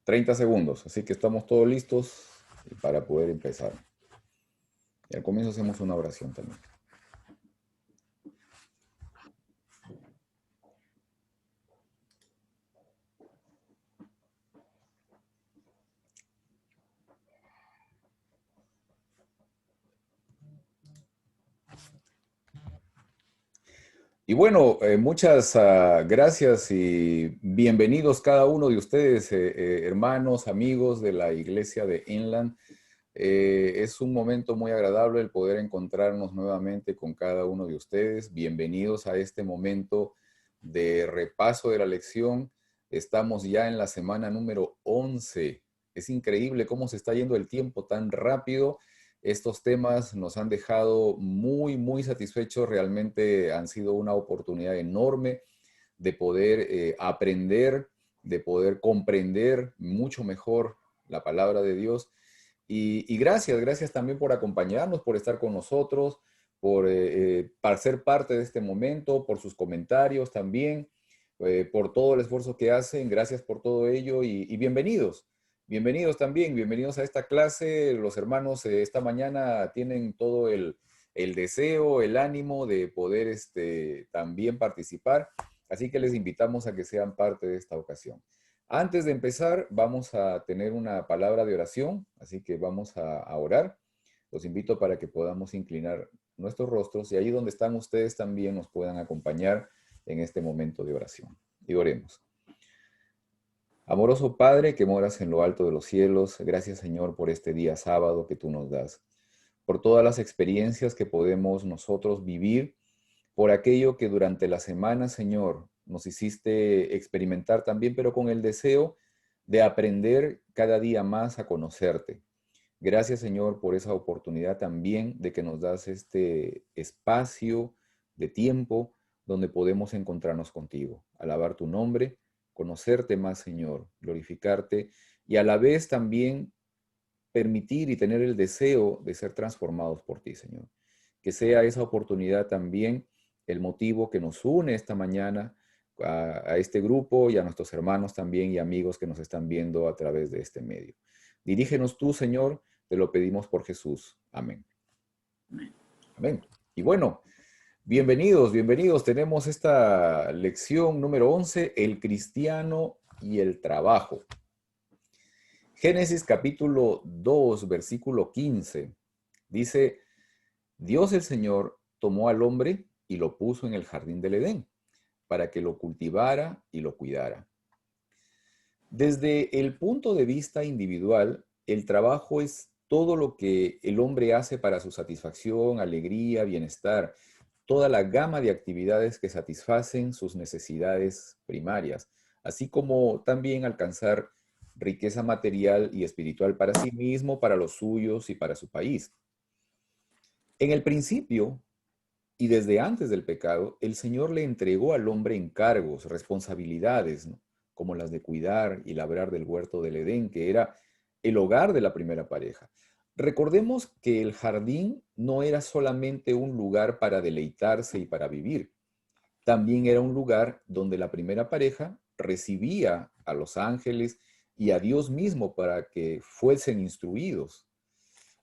30 segundos, así que estamos todos listos para poder empezar. Y al comienzo hacemos una oración también. Y bueno, muchas gracias y bienvenidos cada uno de ustedes, hermanos, amigos de la iglesia de Inland. Es un momento muy agradable el poder encontrarnos nuevamente con cada uno de ustedes. Bienvenidos a este momento de repaso de la lección. Estamos ya en la semana número 11. Es increíble cómo se está yendo el tiempo tan rápido. Estos temas nos han dejado muy, muy satisfechos. Realmente han sido una oportunidad enorme de poder aprender, de poder comprender mucho mejor la palabra de Dios. Y gracias, gracias también por acompañarnos, por estar con nosotros, para ser parte de este momento, por sus comentarios también, por todo el esfuerzo que hacen. Gracias por todo ello y bienvenidos. Bienvenidos también, bienvenidos a esta clase. Los hermanos esta mañana tienen todo el deseo, el ánimo de poder también participar. Así que les invitamos a que sean parte de esta ocasión. Antes de empezar, vamos a tener una palabra de oración, así que vamos a orar. Los invito para que podamos inclinar nuestros rostros y ahí donde están ustedes también nos puedan acompañar en este momento de oración. Y oremos. Amoroso Padre que moras en lo alto de los cielos, gracias Señor por este día sábado que tú nos das, por todas las experiencias que podemos nosotros vivir, por aquello que durante la semana, Señor, nos hiciste experimentar también, pero con el deseo de aprender cada día más a conocerte. Gracias, Señor, por esa oportunidad también de que nos das este espacio de tiempo donde podemos encontrarnos contigo, alabar tu nombre, conocerte más, Señor, glorificarte y a la vez también permitir y tener el deseo de ser transformados por ti, Señor. Que sea esa oportunidad también el motivo que nos une esta mañana a este grupo y a nuestros hermanos también y amigos que nos están viendo a través de este medio. Dirígenos tú, Señor, te lo pedimos por Jesús. Amén. Amén. Y bueno, bienvenidos, bienvenidos. Tenemos esta lección número 11, el cristiano y el trabajo. Génesis capítulo 2, versículo 15, dice, Dios el Señor tomó al hombre y lo puso en el jardín del Edén para que lo cultivara y lo cuidara. Desde el punto de vista individual, el trabajo es todo lo que el hombre hace para su satisfacción, alegría, bienestar, toda la gama de actividades que satisfacen sus necesidades primarias, así como también alcanzar riqueza material y espiritual para sí mismo, para los suyos y para su país. En el principio, y desde antes del pecado, el Señor le entregó al hombre encargos, responsabilidades, ¿no? Como las de cuidar y labrar del huerto del Edén, que era el hogar de la primera pareja. Recordemos que el jardín no era solamente un lugar para deleitarse y para vivir, también era un lugar donde la primera pareja recibía a los ángeles y a Dios mismo para que fuesen instruidos.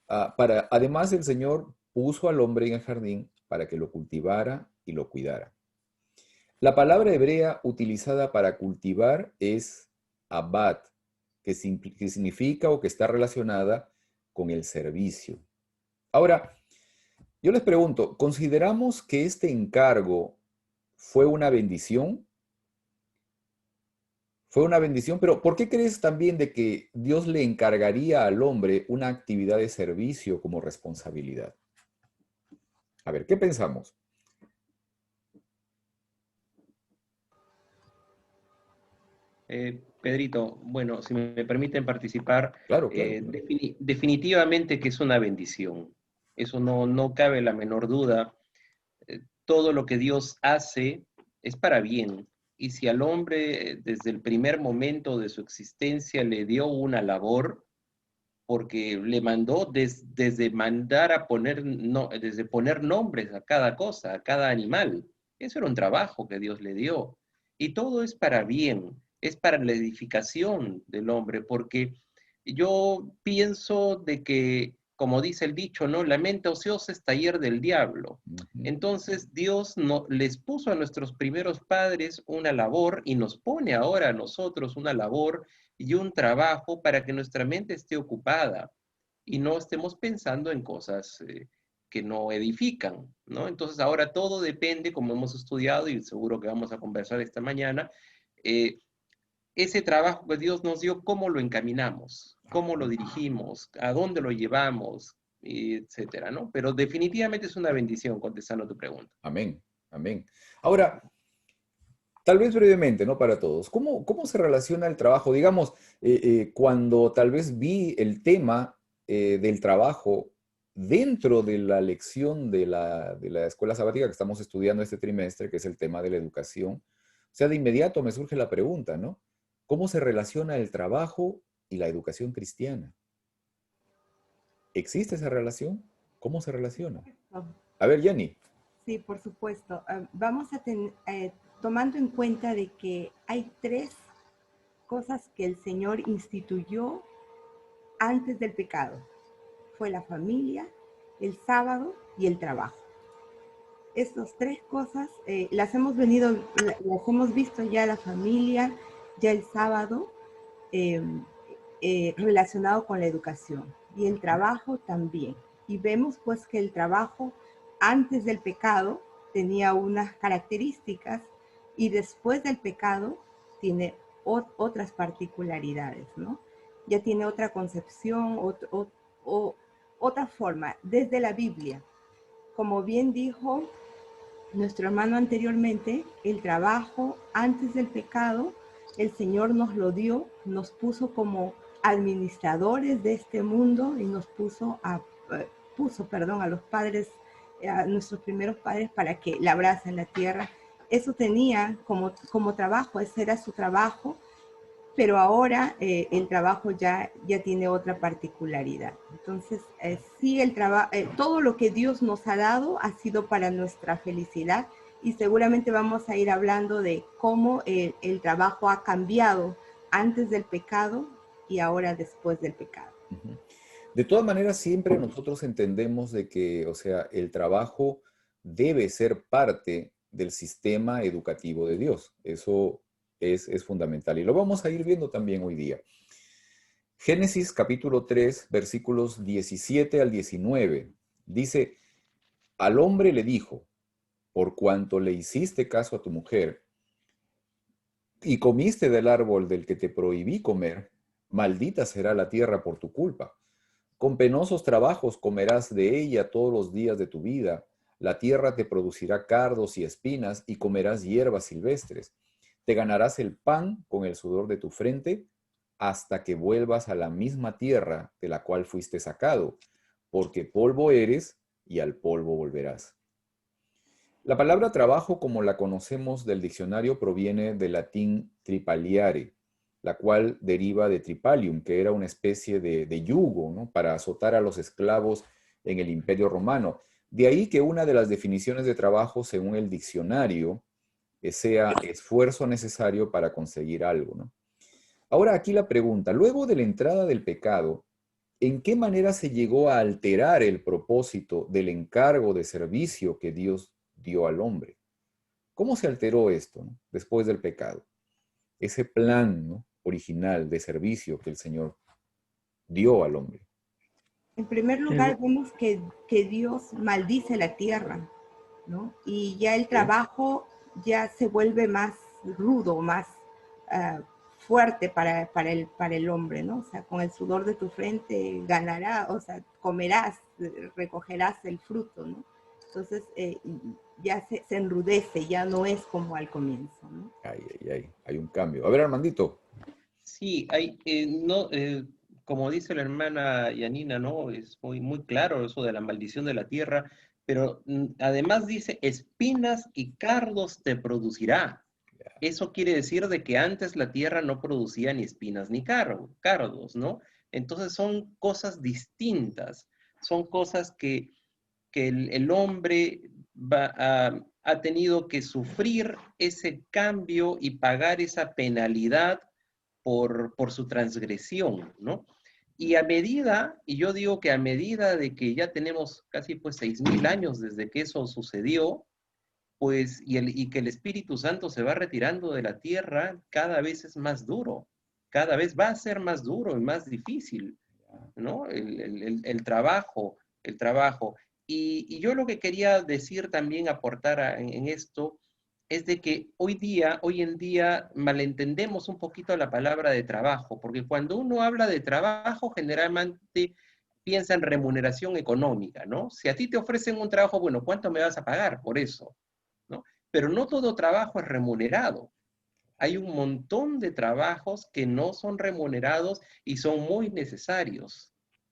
Además, el Señor puso al hombre en el jardín para que lo cultivara y lo cuidara. La palabra hebrea utilizada para cultivar es abad, que significa o que está relacionada con el servicio. Ahora, yo les pregunto, ¿consideramos que este encargo fue una bendición? Fue una bendición, pero ¿por qué crees también de que Dios le encargaría al hombre una actividad de servicio como responsabilidad? A ver, ¿qué pensamos? Pedrito, bueno, si me permiten participar, Claro, claro, claro. definitivamente que es una bendición. Eso no cabe la menor duda. Todo lo que Dios hace es para bien. Y si al hombre desde el primer momento de su existencia le dio una labor, porque le mandó desde mandar a poner, no, desde poner nombres a cada cosa, a cada animal. Eso era un trabajo que Dios le dio. Y todo es para bien. es para la edificación del hombre, porque yo pienso de que, como dice el dicho, ¿no? La mente ociosa es taller del diablo. Ujú. Entonces Dios no, les puso a nuestros primeros padres una labor y nos pone ahora a nosotros una labor y un trabajo para que nuestra mente esté ocupada y no estemos pensando en cosas que no edifican, ¿no? Entonces ahora todo depende, como hemos estudiado y seguro que vamos a conversar esta mañana, eh, ese trabajo que Dios nos dio, cómo lo encaminamos, cómo lo dirigimos, a dónde lo llevamos, etcétera, ¿no? Pero definitivamente es una bendición contestando tu pregunta. Amén, amén. Ahora, tal vez brevemente, ¿no? Para todos, ¿cómo se relaciona el trabajo? Digamos, cuando tal vez vi el tema del trabajo dentro de la lección de la escuela sabática que estamos estudiando este trimestre, que es el tema de la educación, o sea, de inmediato me surge la pregunta, ¿no? ¿Cómo se relaciona el trabajo y la educación cristiana? ¿Existe esa relación? ¿Cómo se relaciona? Oh, A ver, Jenny. sí, por supuesto. Vamos a tener, tomando en cuenta de que hay tres cosas que el Señor instituyó antes del pecado. Fue la familia, el sábado y el trabajo. Estas tres cosas las hemos visto ya la familia, ya el sábado, eh, relacionado con la educación y el trabajo también. Y vemos pues que el trabajo antes del pecado tenía unas características y después del pecado tiene otras particularidades, ¿no? Ya tiene otra concepción, otra forma, desde la Biblia. Como bien dijo nuestro hermano anteriormente, el trabajo antes del pecado, el Señor nos lo dio, nos puso como administradores de este mundo y nos puso a los padres, a nuestros primeros padres para que labrasen la tierra. Eso tenía como trabajo, ese era su trabajo, pero ahora el trabajo ya tiene otra particularidad. Entonces, sí, todo lo que Dios nos ha dado ha sido para nuestra felicidad y seguramente vamos a ir hablando de cómo el trabajo ha cambiado antes del pecado y ahora después del pecado. Ujú. De todas maneras, siempre nosotros entendemos de que, o sea, el trabajo debe ser parte del sistema educativo de Dios. Eso es fundamental y lo vamos a ir viendo también hoy día. Génesis capítulo 3, versículos 17 al 19. Dice, al hombre le dijo, por cuanto le hiciste caso a tu mujer y comiste del árbol del que te prohibí comer, maldita será la tierra por tu culpa. Con penosos trabajos comerás de ella todos los días de tu vida. La tierra te producirá cardos y espinas y comerás hierbas silvestres. Te ganarás el pan con el sudor de tu frente hasta que vuelvas a la misma tierra de la cual fuiste sacado, porque polvo eres y al polvo volverás. La palabra trabajo, como la conocemos del diccionario, proviene del latín tripaliare, la cual deriva de tripalium, que era una especie de yugo, ¿no? Para azotar a los esclavos en el Imperio Romano. De ahí que una de las definiciones de trabajo, según el diccionario, sea esfuerzo necesario para conseguir algo, ¿no? Ahora aquí la pregunta, luego de la entrada del pecado, ¿en qué manera se llegó a alterar el propósito del encargo de servicio que Dios dio al hombre? ¿Cómo se alteró esto, ¿no? Después del pecado? Ese plan, ¿no? Original de servicio que el Señor dio al hombre. En primer lugar, vemos que Dios maldice la tierra, ¿no? Y ya el ¿Sí? trabajo ya se vuelve más rudo, más uh, fuerte para el hombre, ¿no? O sea, con el sudor de tu frente ganarás, o sea, comerás, recogerás el fruto, ¿no? Entonces ya se enrudece, ya no es como al comienzo, ¿no? Hay un cambio. A ver, Armandito. Sí, no, como dice la hermana Yanina, ¿no? Es muy claro eso de la maldición de la tierra, pero además dice, espinas y cardos te producirá. Eso quiere decir de que antes la tierra no producía ni espinas ni cardos, ¿no? Entonces son cosas distintas, son cosas que el hombre va ha tenido que sufrir ese cambio y pagar esa penalidad por su transgresión, ¿no? Y a medida, y yo digo que a medida de que ya tenemos casi pues 6.000 años desde que eso sucedió, pues, y que el Espíritu Santo se va retirando de la tierra, cada vez es más duro, cada vez va a ser más duro y más difícil, ¿no? El trabajo, el trabajo. Y yo lo que quería decir también, aportar en esto, es de que hoy en día, malentendemos un poquito la palabra de trabajo, porque cuando uno habla de trabajo, generalmente piensa en remuneración económica, ¿no? Si a ti te ofrecen un trabajo, bueno, ¿cuánto me vas a pagar por eso? ¿No? Pero no todo trabajo es remunerado. Hay un montón de trabajos que no son remunerados y son muy necesarios,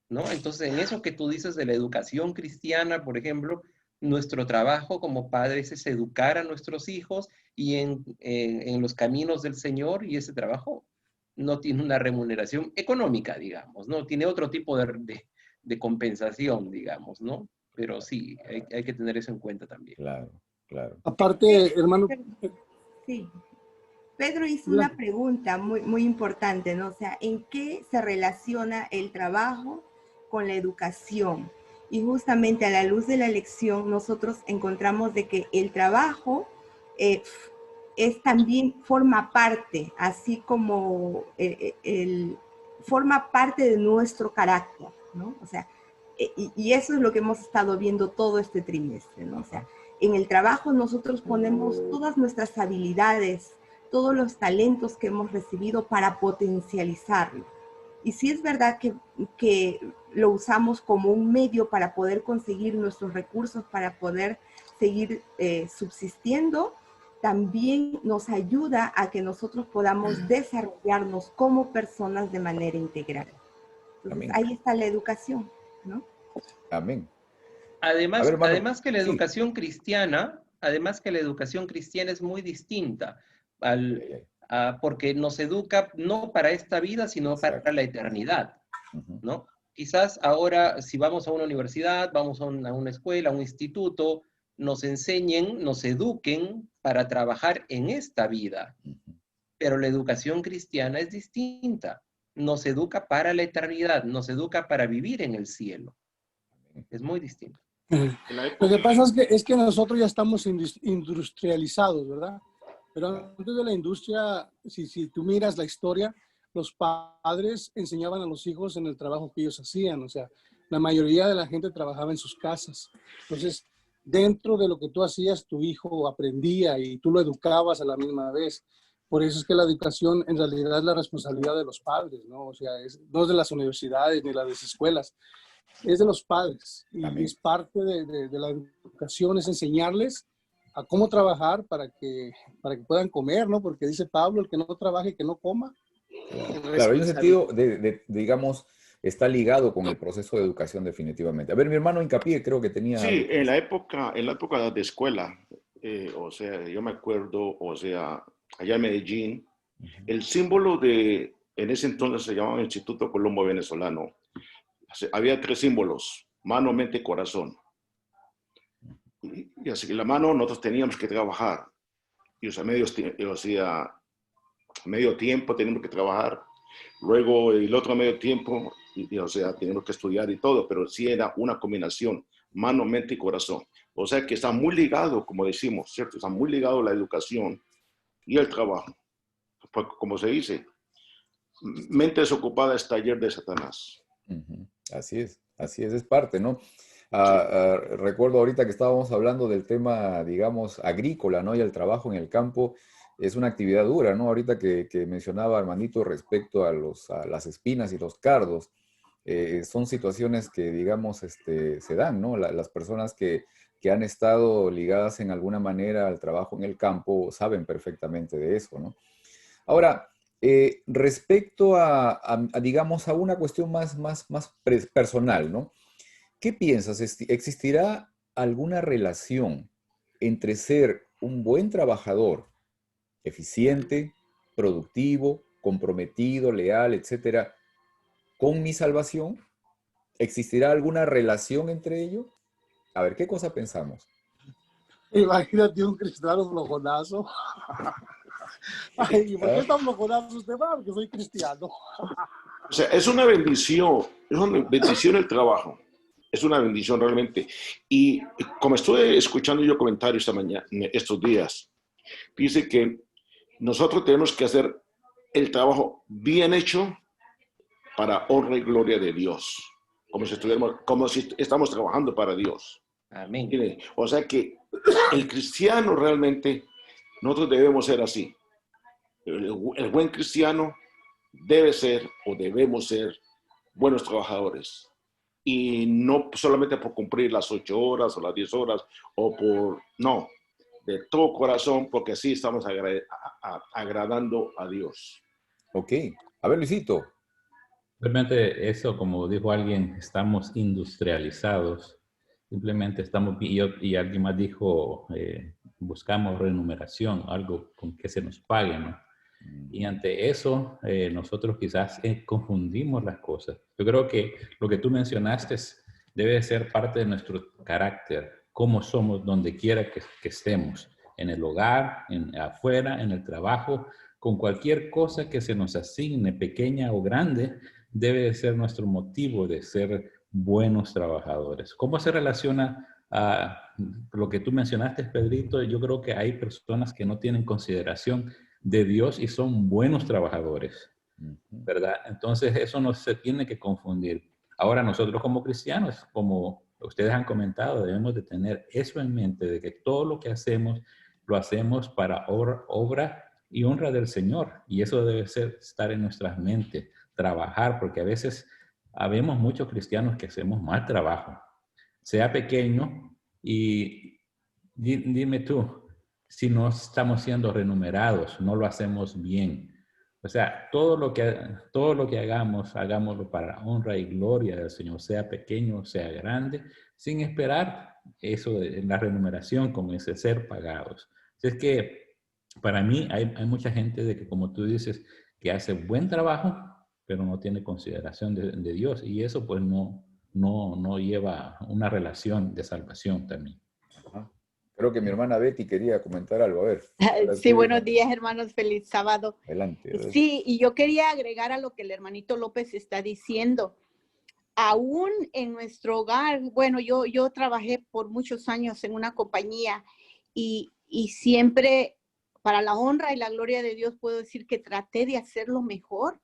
¿no? Entonces, en eso que tú dices de la educación cristiana, por ejemplo, nuestro trabajo como padres es educar a nuestros hijos y en los caminos del Señor, y ese trabajo no tiene una remuneración económica, digamos, ¿no? Tiene otro tipo de compensación, digamos, ¿no? Pero sí, hay que tener eso en cuenta también. Claro, claro. Aparte, hermano, Sí. Pedro hizo la- una pregunta muy, muy importante, ¿no? O sea, ¿en qué se relaciona el trabajo con la educación? Y justamente a la luz de la lección, nosotros encontramos de que el trabajo es también forma parte, así como forma parte de nuestro carácter, ¿no? O sea, y eso es lo que hemos estado viendo todo este trimestre, ¿no? O sea, en el trabajo nosotros ponemos todas nuestras habilidades, todos los talentos que hemos recibido para potencializarlo. Y sí es verdad que lo usamos como un medio para poder conseguir nuestros recursos, para poder seguir subsistiendo, también nos ayuda a que nosotros podamos desarrollarnos como personas de manera integral. Entonces, Amén. ahí está la educación, ¿no? Amén. A ver, Además, hermano, además que la sí. educación cristiana, además que la educación cristiana es muy distinta, porque nos educa no para esta vida, sino para Exacto. la eternidad, Ujú. ¿no? Quizás ahora, si vamos a una universidad, vamos a una escuela, a un instituto, nos enseñen, nos eduquen para trabajar en esta vida, Ujú. pero la educación cristiana es distinta. Nos educa para la eternidad, nos educa para vivir en el cielo. Es muy distinto. lo que pasa es que nosotros ya estamos industrializados, ¿verdad? Pero antes de la industria, si tú miras la historia, los padres enseñaban a los hijos en el trabajo que ellos hacían. O sea, la mayoría de la gente trabajaba en sus casas. Entonces, dentro de lo que tú hacías, tu hijo aprendía y tú lo educabas a la misma vez. Por eso es que la educación en realidad es la responsabilidad de los padres, ¿no? O sea, no es de las universidades ni de las escuelas, es de los padres y Amén. es parte de la educación, es enseñarles a cómo trabajar para que puedan comer, ¿no? Porque dice Pablo, el que no trabaje, que no coma. Claro, Es claro, hay un responsabilidad. sentido digamos, está ligado con el proceso de educación definitivamente. A ver, mi hermano Hincapié creo que tenía Sí, algo que decir. en la época de escuela, o sea, yo me acuerdo, o sea, allá en Medellín, Ujú. el símbolo en ese entonces se llamaba Instituto Colombo Venezolano. Había tres símbolos: mano, mente y corazón. Y así que la mano nosotros teníamos que trabajar. Y o sea, medio tiempo teníamos que trabajar. Luego el otro medio tiempo, o sea, teníamos que estudiar y todo, pero sí era una combinación, mano, mente y corazón. O sea que está muy ligado, como decimos, ¿cierto? Está muy ligado la educación y el trabajo. Pues, como se dice, mente desocupada es taller de Satanás. Ujú. Así es parte, ¿no? Sí. Recuerdo ahorita que estábamos hablando del tema, digamos, agrícola, ¿no? Y el trabajo en el campo es una actividad dura, ¿no? Ahorita que mencionaba Armandito respecto a las espinas y los cardos, son situaciones que, digamos, se dan, ¿no? Las personas que han estado ligadas en alguna manera al trabajo en el campo saben perfectamente de eso, ¿no? Ahora, respecto digamos, a una cuestión más personal, ¿no? ¿Qué piensas? ¿Existirá alguna relación entre ser un buen trabajador, eficiente, productivo, comprometido, leal, etcétera, con mi salvación? ¿Existirá alguna relación entre ello? A ver, ¿qué cosa pensamos? Imagínate un cristiano flojonazo. Ay, ¿por qué está flojonazo usted? Porque soy cristiano. O sea, es una bendición el trabajo. Es una bendición realmente. Y como estuve escuchando yo comentarios esta mañana, estos días, dice que nosotros tenemos que hacer el trabajo bien hecho para honra y gloria de Dios. Como si estamos trabajando para Dios. Amén. O sea que el cristiano realmente, nosotros debemos ser así. El buen cristiano debe ser o debemos ser buenos trabajadores. Y no solamente por cumplir las 8 horas o las 10 horas no, de todo corazón, porque así estamos agradando a Dios. Ok. A ver, Luisito. Realmente eso, como dijo alguien, estamos industrializados. Simplemente estamos, y alguien más dijo, buscamos remuneración, algo con que se nos pague, ¿no? Y ante eso, nosotros quizás confundimos las cosas. Yo creo que lo que tú mencionaste debe ser parte de nuestro carácter, cómo somos donde quiera que estemos, en el hogar, afuera, en el trabajo, con cualquier cosa que se nos asigne, pequeña o grande, debe de ser nuestro motivo de ser buenos trabajadores. ¿Cómo se relaciona a lo que tú mencionaste, Pedrito? Yo creo que hay personas que no tienen consideración de Dios y son buenos trabajadores, ¿verdad? Entonces eso no se tiene que confundir. Ahora nosotros como cristianos, como ustedes han comentado, debemos de tener eso en mente, de que todo lo que hacemos, lo hacemos para obra y honra del Señor. Y eso debe estar en nuestras mentes, trabajar, porque a veces habemos muchos cristianos que hacemos mal trabajo, sea pequeño, y dime tú, si no estamos siendo remunerados, no lo hacemos bien. O sea, todo lo que hagamos, hagámoslo para honra y gloria del Señor, sea pequeño, sea grande, sin esperar eso de la remuneración, como ese ser pagados. Es que para mí hay mucha gente de que, como tú dices, que hace buen trabajo, pero no tiene consideración de Dios, y eso pues no lleva una relación de salvación también. Ajá. Creo que mi hermana Betty quería comentar algo. A ver. Sí, buenos días, hermanos. Feliz sábado. Adelante. Sí, y yo quería agregar a lo que el hermanito López está diciendo. Aún en nuestro hogar, bueno, yo trabajé por muchos años en una compañía y siempre, para la honra y la gloria de Dios, puedo decir que traté de hacerlo mejor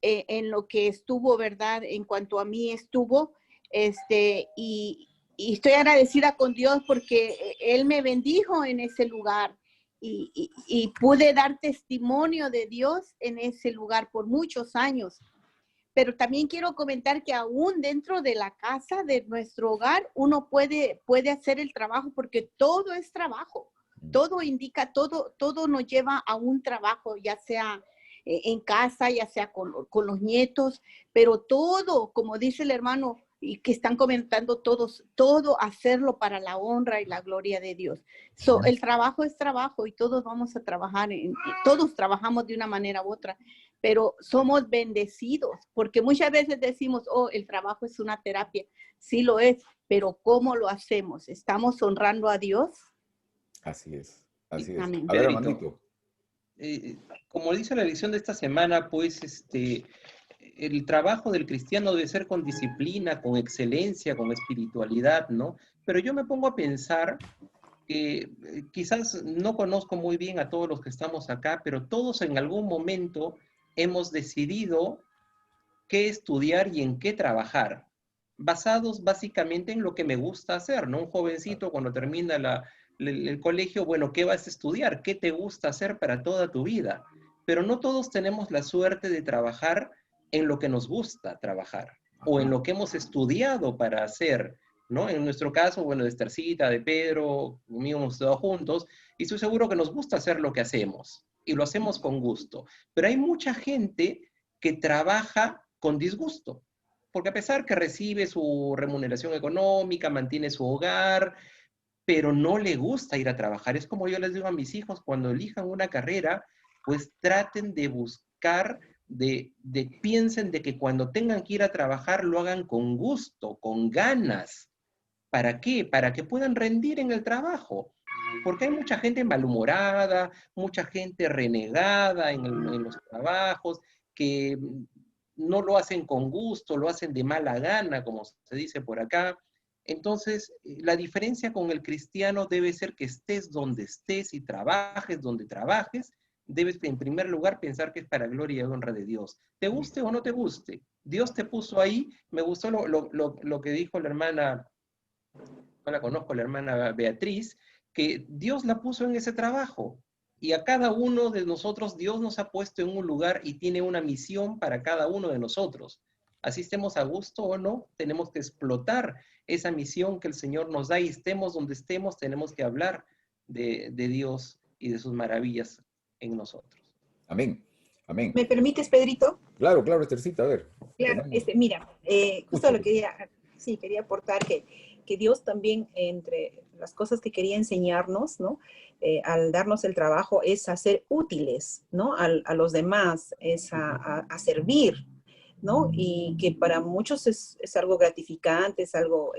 en lo que estuvo, ¿verdad? En cuanto a mí estuvo, y estoy agradecida con Dios porque Él me bendijo en ese lugar y pude dar testimonio de Dios en ese lugar por muchos años. Pero también quiero comentar que aún dentro de la casa, de nuestro hogar, uno puede hacer el trabajo porque todo es trabajo. Todo indica, todo nos lleva a un trabajo, ya sea en casa, ya sea con los nietos, pero todo, como dice el hermano, y que están comentando todos, todo hacerlo para la honra y la gloria de Dios. El trabajo es trabajo y todos vamos a trabajar, todos trabajamos de una manera u otra, pero somos bendecidos, porque muchas veces decimos, oh, el trabajo es una terapia. Sí lo es, pero ¿cómo lo hacemos? ¿Estamos honrando a Dios? Así es, así es. Amén. A ver, Pedrito, hermanito. como dice la lección de esta semana, pues el trabajo del cristiano debe ser con disciplina, con excelencia, con espiritualidad, ¿no? Pero yo me pongo a pensar que quizás no conozco muy bien a todos los que estamos acá, pero todos en algún momento hemos decidido qué estudiar y en qué trabajar, basados básicamente en lo que me gusta hacer, ¿no? Un jovencito cuando termina el colegio, bueno, ¿qué vas a estudiar? ¿Qué te gusta hacer para toda tu vida? Pero no todos tenemos la suerte de trabajar en lo que nos gusta trabajar o en lo que hemos estudiado para hacer, ¿no? En nuestro caso, bueno, de Estercita, de Pedro, conmigo hemos estudiado juntos y estoy seguro que nos gusta hacer lo que hacemos y lo hacemos con gusto. Pero hay mucha gente que trabaja con disgusto, porque a pesar que recibe su remuneración económica, mantiene su hogar, pero no le gusta ir a trabajar. Es como yo les digo a mis hijos, cuando elijan una carrera, pues traten de buscar, piensen de que cuando tengan que ir a trabajar lo hagan con gusto, con ganas. ¿Para qué? Para que puedan rendir en el trabajo. Porque hay mucha gente malhumorada, mucha gente renegada en los trabajos, que no lo hacen con gusto, lo hacen de mala gana, como se dice por acá. Entonces, la diferencia con el cristiano debe ser que estés donde estés y trabajes donde trabajes, debes en primer lugar pensar que es para gloria y honra de Dios. Te guste o no te guste, Dios te puso ahí. Me gustó lo que dijo la hermana, no la conozco, la hermana Beatriz, que Dios la puso en ese trabajo. Y a cada uno de nosotros Dios nos ha puesto en un lugar y tiene una misión para cada uno de nosotros. Así estemos a gusto o no, tenemos que explotar esa misión que el Señor nos da, y estemos donde estemos, tenemos que hablar de Dios y de sus maravillas en nosotros. Amén. Amén. ¿Me permites, Pedrito? Claro, claro, Esthercita, a ver. Claro, mira, justo lo quería aportar que Dios también, entre las cosas que quería enseñarnos, ¿no? Al darnos el trabajo, es a ser útiles, ¿no? A los demás, es a servir, ¿no? Y que para muchos es algo gratificante, es algo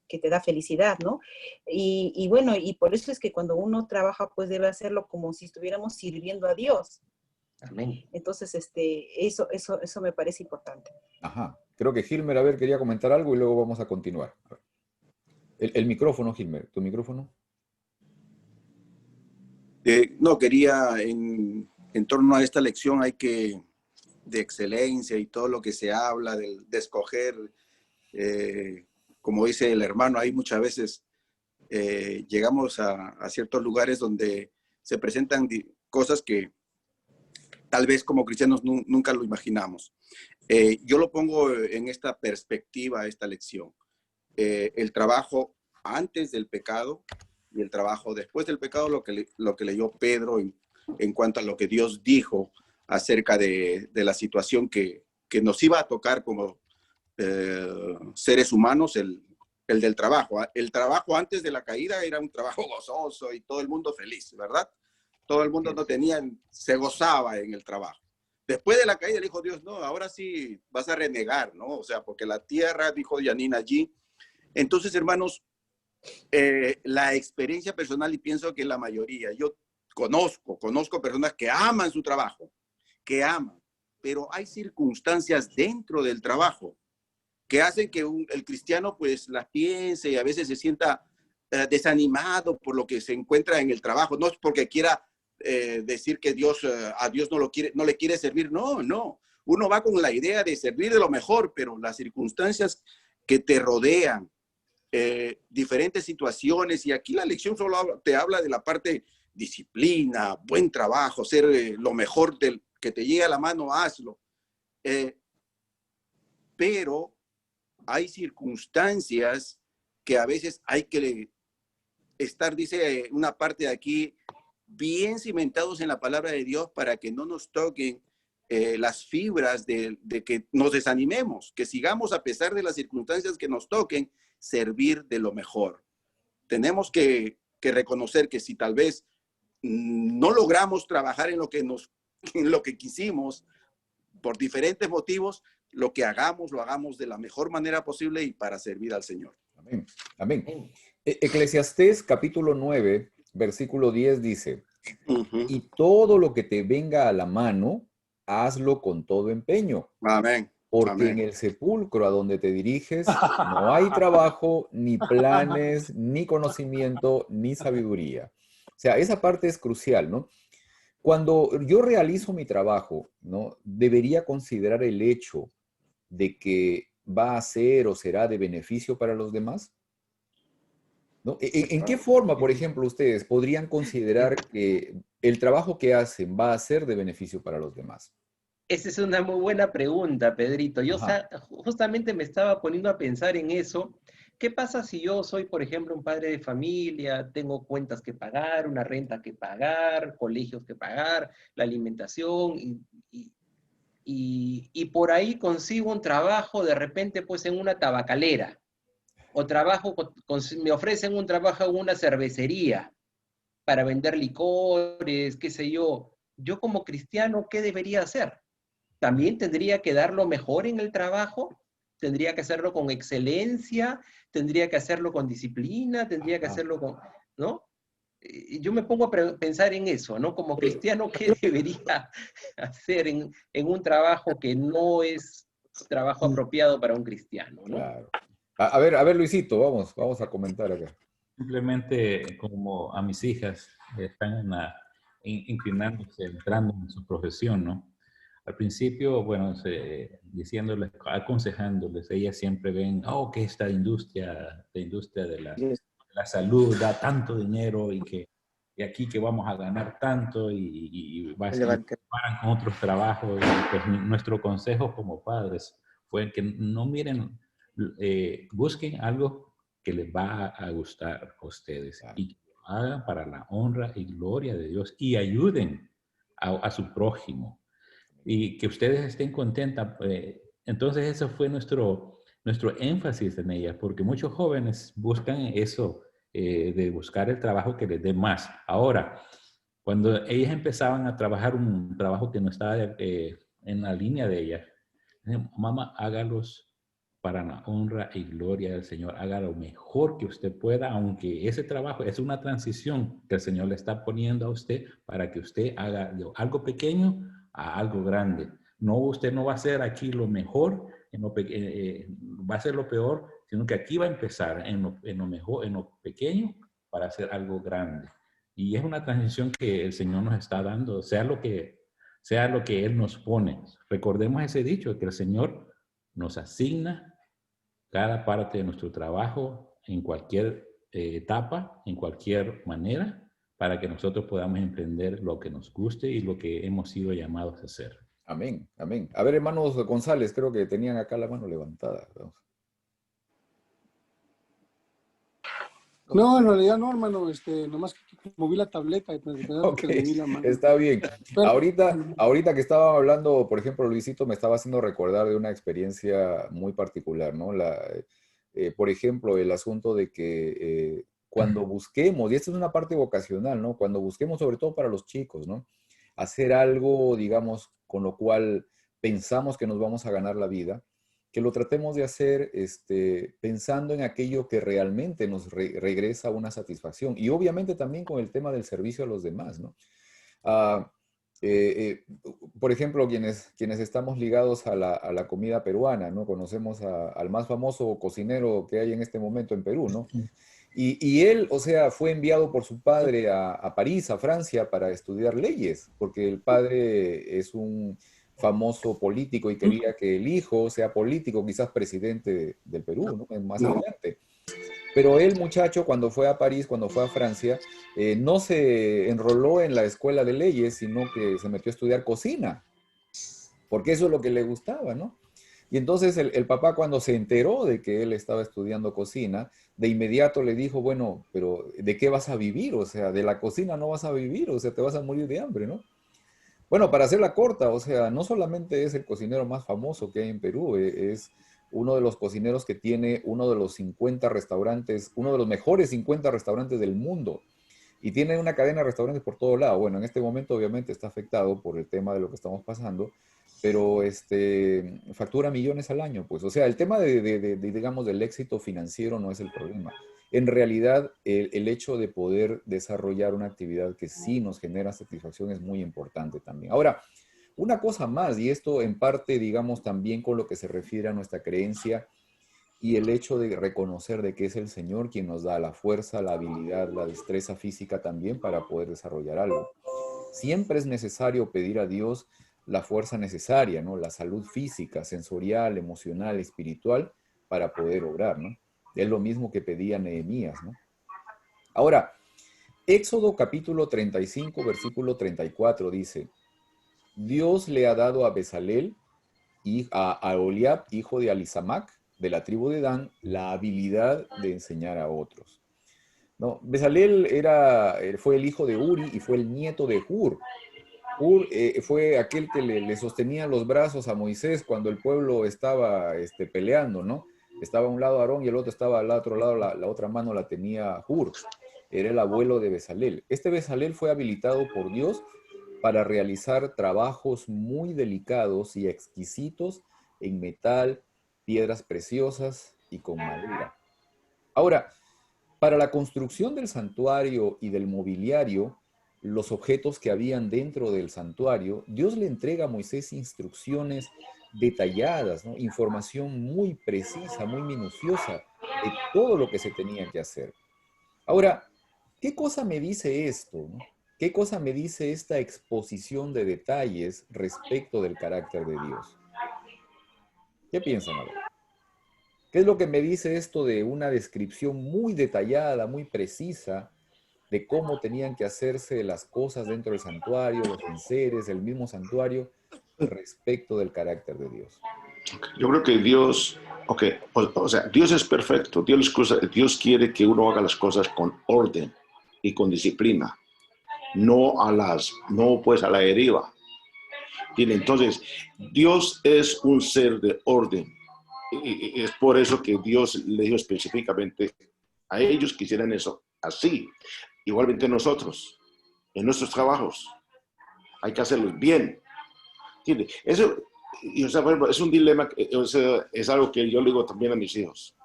que te da felicidad, ¿no? Y bueno, y por eso es que cuando uno trabaja, pues debe hacerlo como si estuviéramos sirviendo a Dios. Amén. Entonces, eso me parece importante. Ajá. Creo que Gilmer, a ver, quería comentar algo y luego vamos a continuar. El micrófono, Gilmer, ¿tu micrófono? No, quería en torno a esta lección de excelencia y todo lo que se habla de escoger, como dice el hermano, hay muchas veces llegamos a ciertos lugares donde se presentan cosas que tal vez como cristianos nunca lo imaginamos. Yo lo pongo en esta perspectiva, esta lección. El trabajo antes del pecado y el trabajo después del pecado, lo que leyó Pedro en cuanto a lo que Dios dijo acerca de la situación que nos iba a tocar como seres humanos, el del trabajo. El trabajo antes de la caída era un trabajo gozoso y todo el mundo feliz, ¿verdad? Todo el mundo se gozaba en el trabajo. Después de la caída le dijo Dios, no, ahora sí vas a renegar, ¿no? O sea, porque la tierra, dijo Yanina allí. Entonces, hermanos, la experiencia personal, y pienso que la mayoría, yo conozco personas que aman su trabajo, que aman, pero hay circunstancias dentro del trabajo que hacen que el cristiano pues las piense y a veces se sienta desanimado por lo que se encuentra en el trabajo. No es porque quiera decir que a Dios no le quiere servir, no. Uno va con la idea de servir de lo mejor, pero las circunstancias que te rodean, diferentes situaciones, y aquí la lección solo te habla de la parte disciplina, buen trabajo, ser lo mejor que te llegue a la mano, hazlo. Pero hay circunstancias que a veces hay que estar, dice una parte de aquí, bien cimentados en la palabra de Dios para que no nos toquen las fibras de que nos desanimemos, que sigamos a pesar de las circunstancias que nos toquen, servir de lo mejor. Tenemos que reconocer que si tal vez no logramos trabajar en lo que quisimos, por diferentes motivos, lo que hagamos, lo hagamos de la mejor manera posible y para servir al Señor. Amén. Amén. Eclesiastés capítulo 9, versículo 10 dice, y todo lo que te venga a la mano, hazlo con todo empeño. Amén. Porque Amén. en el sepulcro a donde te diriges no hay trabajo, ni planes, ni conocimiento, ni sabiduría. O sea, esa parte es crucial, ¿no? Cuando yo realizo mi trabajo, ¿no? Debería considerar el hecho de que va a ser o será de beneficio para los demás, ¿no? ¿En qué forma, por ejemplo, ustedes podrían considerar que el trabajo que hacen va a ser de beneficio para los demás? Esa es una muy buena pregunta, Pedrito. Yo justamente me estaba poniendo a pensar en eso. ¿Qué pasa si yo soy, por ejemplo, un padre de familia, tengo cuentas que pagar, una renta que pagar, colegios que pagar, la alimentación, y por ahí consigo un trabajo de repente pues en una tabacalera, o me ofrecen un trabajo en una cervecería para vender licores, qué sé yo? Yo como cristiano, ¿qué debería hacer? ¿También tendría que dar lo mejor en el trabajo? ¿Tendría que hacerlo con excelencia? ¿Tendría que hacerlo con disciplina? ¿Tendría que hacerlo con...? ¿No? yo me pongo a pensar en eso, ¿no? Como cristiano, ¿qué debería hacer en un trabajo que no es trabajo apropiado para un cristiano, ¿no? Claro. A ver, Luisito, vamos a comentar acá. Simplemente como a mis hijas están inclinándose, entrando en su profesión, ¿no? Al principio, bueno, diciéndoles, aconsejándoles, ellas siempre ven, oh, que esta industria, la industria de la salud da tanto dinero y aquí que vamos a ganar tanto y comparan con otros trabajos. Y pues nuestro consejo como padres fue que no miren, busquen algo que les va a gustar a ustedes y que lo hagan para la honra y gloria de Dios y ayuden a su prójimo y que ustedes estén contentas. Entonces ese fue nuestro énfasis en ellas, porque muchos jóvenes buscan eso, de buscar el trabajo que les dé más. Ahora, cuando ellas empezaban a trabajar un trabajo que no estaba en la línea de ellas, mamá, hágalos para la honra y gloria del Señor. Haga lo mejor que usted pueda, aunque ese trabajo es una transición que el Señor le está poniendo a usted para que usted haga de algo pequeño a algo grande. No, usted no va a hacer aquí lo mejor, va a ser lo peor, sino que aquí va a empezar en lo mejor, en lo pequeño, para hacer algo grande. Y es una transición que el Señor nos está dando, sea lo que Él nos pone. Recordemos ese dicho, que el Señor nos asigna cada parte de nuestro trabajo en cualquier etapa, en cualquier manera, para que nosotros podamos emprender lo que nos guste y lo que hemos sido llamados a hacer. Amén, amén. A ver, hermanos González, creo que tenían acá la mano levantada. No, en realidad no, hermano, nomás moví la tableta y Okay, que le di la mano. está bien. Pero, Ahorita que estaba hablando, por ejemplo, Luisito me estaba haciendo recordar de una experiencia muy particular, ¿no? Por ejemplo, el asunto de que cuando busquemos, y esta es una parte vocacional, ¿no? Cuando busquemos, sobre todo para los chicos, ¿no? Hacer algo, digamos, con lo cual pensamos que nos vamos a ganar la vida, que lo tratemos de hacer pensando en aquello que realmente nos regresa una satisfacción. Y obviamente también con el tema del servicio a los demás, ¿no? Ah, por ejemplo, quienes estamos ligados a la comida peruana, ¿no? Conocemos al más famoso cocinero que hay en este momento en Perú, ¿no? Y él, o sea, fue enviado por su padre a París, a Francia, para estudiar leyes, porque el padre es un famoso político y quería que el hijo sea político, quizás presidente del Perú, ¿no? Más adelante. Pero el muchacho, cuando fue a París, cuando fue a Francia, no se enroló en la escuela de leyes, sino que se metió a estudiar cocina, porque eso es lo que le gustaba, ¿no? Y entonces el papá, cuando se enteró de que él estaba estudiando cocina, de inmediato le dijo, bueno, pero ¿de qué vas a vivir? O sea, de la cocina no vas a vivir, o sea, te vas a morir de hambre, ¿no? Bueno, para hacerla corta, o sea, no solamente es el cocinero más famoso que hay en Perú, es uno de los cocineros que tiene uno de los 50 restaurantes, uno de los mejores 50 restaurantes del mundo. Y tiene una cadena de restaurantes por todo lado. Bueno, en este momento obviamente está afectado por el tema de lo que estamos pasando, pero factura millones al año, pues. O sea, el tema digamos, del éxito financiero no es el problema. En realidad, el hecho de poder desarrollar una actividad que sí nos genera satisfacción es muy importante también. Ahora, una cosa más, y esto en parte, digamos, también con lo que se refiere a nuestra creencia y el hecho de reconocer de que es el Señor quien nos da la fuerza, la habilidad, la destreza física también para poder desarrollar algo. Siempre es necesario pedir a Dios la fuerza necesaria, ¿no? La salud física, sensorial, emocional, espiritual, para poder obrar, ¿no? Es lo mismo que pedía Nehemías, ¿no? Ahora, Éxodo capítulo 35, versículo 34 dice, Dios le ha dado a Bezalel y a Oliab, hijo de Alisamac, de la tribu de Dan, la habilidad de enseñar a otros. ¿No? Bezalel fue el hijo de Uri y fue el nieto de Hur. Hur fue aquel que le sostenía los brazos a Moisés cuando el pueblo estaba peleando, ¿no? Estaba a un lado Aarón y el otro estaba al otro lado, la otra mano la tenía Hur. Era el abuelo de Bezalel. Este Bezalel fue habilitado por Dios para realizar trabajos muy delicados y exquisitos en metal, piedras preciosas y con madera. Ahora, Para la construcción del santuario y del mobiliario, los objetos que habían dentro del santuario, Dios le entrega a Moisés instrucciones detalladas, ¿no? Información muy precisa, muy minuciosa de todo lo que se tenía que hacer. Ahora, ¿qué cosa me dice esto, no? ¿Qué cosa me dice esta exposición de detalles respecto del carácter de Dios? ¿Qué piensan ahora? ¿Qué es lo que me dice esto de una descripción muy detallada, muy precisa de cómo tenían que hacerse las cosas dentro del santuario, los enseres, el mismo santuario, respecto del carácter de Dios? Yo creo que Dios, o sea, Dios es perfecto. Dios quiere que uno haga las cosas con orden y con disciplina, no pues a la deriva. Entonces, Dios es un ser de orden. Y es por eso que Dios le dijo específicamente a ellos que hicieran eso así. Igualmente nosotros, en nuestros trabajos, hay que hacerlos bien. ¿Entiende? Eso, o sea, por ejemplo, es un dilema, o sea, es algo que yo le digo también a mis hijos.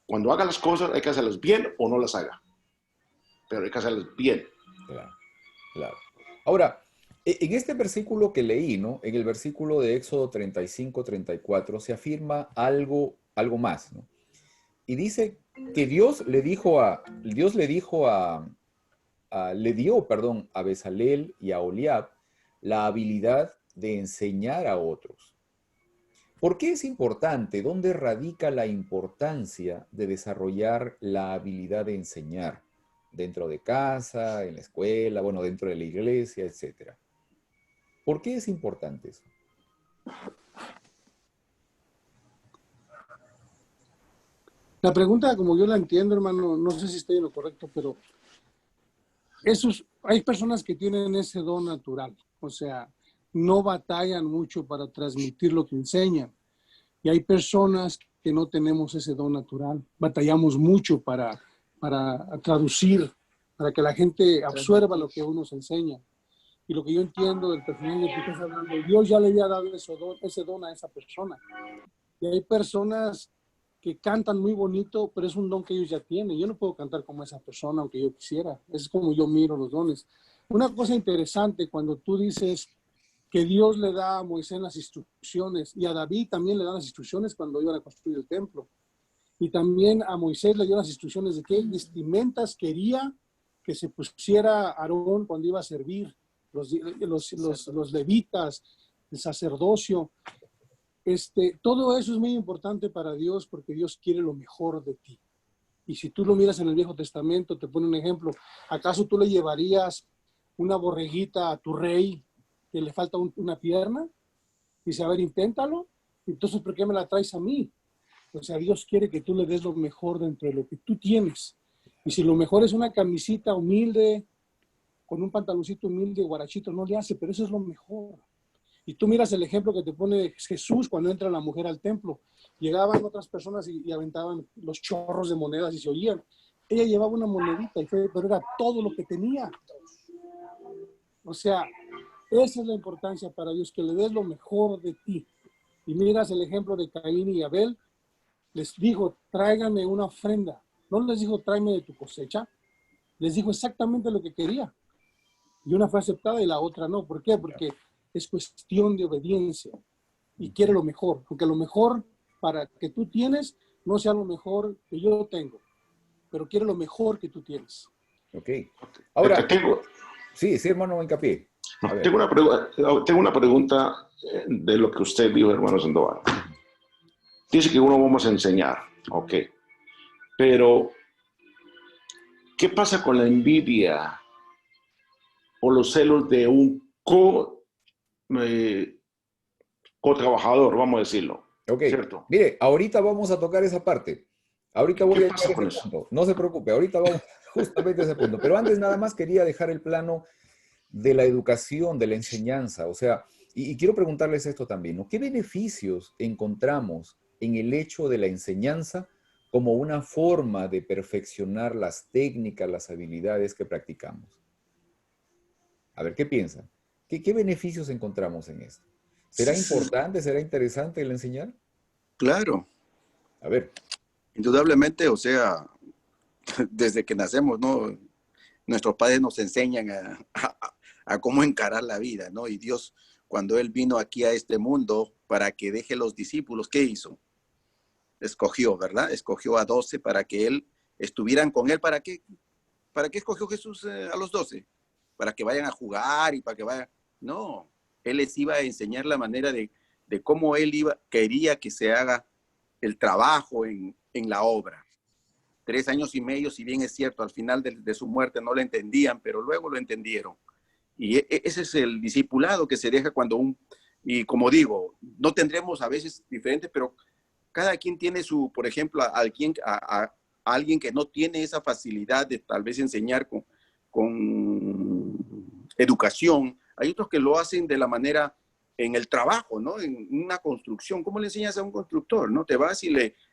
Cuando haga las cosas, hay que hacerlas bien o no las haga. Pero hay que hacerlas bien. Claro, claro. Ahora, en este versículo que leí, ¿no? En el versículo de Éxodo 35-34, se afirma algo más, ¿no? Y dice que Dios le dio, perdón, a Bezalel y a Oholiab la habilidad de enseñar a otros. ¿Por qué es importante? ¿Dónde radica la importancia de desarrollar la habilidad de enseñar? Dentro de casa, en la escuela, bueno, dentro de la iglesia, etcétera. ¿Por qué es importante eso? La pregunta, como yo la entiendo, hermano, no sé si estoy en lo correcto, pero hay personas que tienen ese don natural, o sea, no batallan mucho para transmitir lo que enseñan. Y hay personas que no tenemos ese don natural, batallamos mucho para traducir, para que la gente absorba lo que uno se enseña. Y lo que yo entiendo del personaje que estás hablando, Dios ya le había dado ese don a esa persona. Y hay personas que cantan muy bonito, pero es un don que ellos ya tienen. Yo no puedo cantar como esa persona, aunque yo quisiera. Es como yo miro los dones. Una cosa interesante, cuando tú dices que Dios le da a Moisés las instrucciones, y a David también le dan las instrucciones cuando iban a construir el templo. Y también a Moisés le dio las instrucciones de qué vestimentas quería que se pusiera Aarón cuando iba a servir, los levitas, el sacerdocio. Todo eso es muy importante para Dios porque Dios quiere lo mejor de ti. Y si tú lo miras en el Viejo Testamento, te pone un ejemplo. ¿Acaso tú le llevarías una borreguita a tu rey que le falta una pierna? Dice, a ver, inténtalo. Entonces, ¿por qué me la traes a mí? O sea, Dios quiere que tú le des lo mejor dentro de lo que tú tienes. Y si lo mejor es una camisita humilde, con un pantaloncito humilde, guarachito, no le hace, pero eso es lo mejor. Y tú miras el ejemplo que te pone Jesús cuando entra la mujer al templo. Llegaban otras personas y aventaban los chorros de monedas y se oían. Ella llevaba una monedita, pero era todo lo que tenía. O sea, esa es la importancia para Dios, que le des lo mejor de ti. Y miras el ejemplo de Caín y Abel. Les dijo, tráigame una ofrenda. No les dijo, tráeme de tu cosecha. Les dijo exactamente lo que quería. Y una fue aceptada y la otra no. ¿Por qué? Porque es cuestión de obediencia. Y quiere lo mejor. Porque lo mejor para que tú tienes no sea lo mejor que yo tengo. Pero quiere lo mejor que tú tienes. Ok. Ahora, sí, hermano Hincapié. Tengo una pregunta de lo que usted dijo, hermano Sandoval. Dice que uno vamos a enseñar, ok. Pero, ¿qué pasa con la envidia o los celos de un co-trabajador, vamos a decirlo? Ok, ¿cierto? Mire, ahorita vamos a tocar esa parte. Ahorita voy a ¿Qué pasa llegar con a ese eso? punto. No se preocupe, ahorita vamos justamente a ese punto. Pero antes nada más quería dejar el plano de la educación, de la enseñanza. O sea, y quiero preguntarles esto también, ¿no? ¿Qué beneficios encontramos en el hecho de la enseñanza como una forma de perfeccionar las técnicas, las habilidades que practicamos? A ver, ¿qué piensan? ¿Qué beneficios encontramos en esto? ¿Será importante, será interesante el enseñar? Claro. A ver. Indudablemente, o sea, desde que nacemos, ¿no? Nuestros padres nos enseñan a cómo encarar la vida, ¿no? Y Dios, cuando Él vino aquí a este mundo para que deje los discípulos, ¿qué hizo? Escogió, ¿verdad? Escogió a 12 para que Él estuvieran con Él. ¿Para qué? ¿Para qué escogió Jesús a los 12? ¿Para que vayan a jugar y para que vayan? No, Él les iba a enseñar la manera de cómo Él quería que se haga el trabajo en la obra. 3 años y medio, si bien es cierto, al final de su muerte no lo entendían, pero luego lo entendieron. Y ese es el discipulado que se deja cuando y como digo, no tendremos a veces diferentes, pero cada quien tiene por ejemplo, a alguien que no tiene esa facilidad de tal vez enseñar con educación. Hay otros que lo hacen de la manera en el trabajo, ¿no? En una construcción. ¿Cómo le enseñas a un constructor, no? Te vas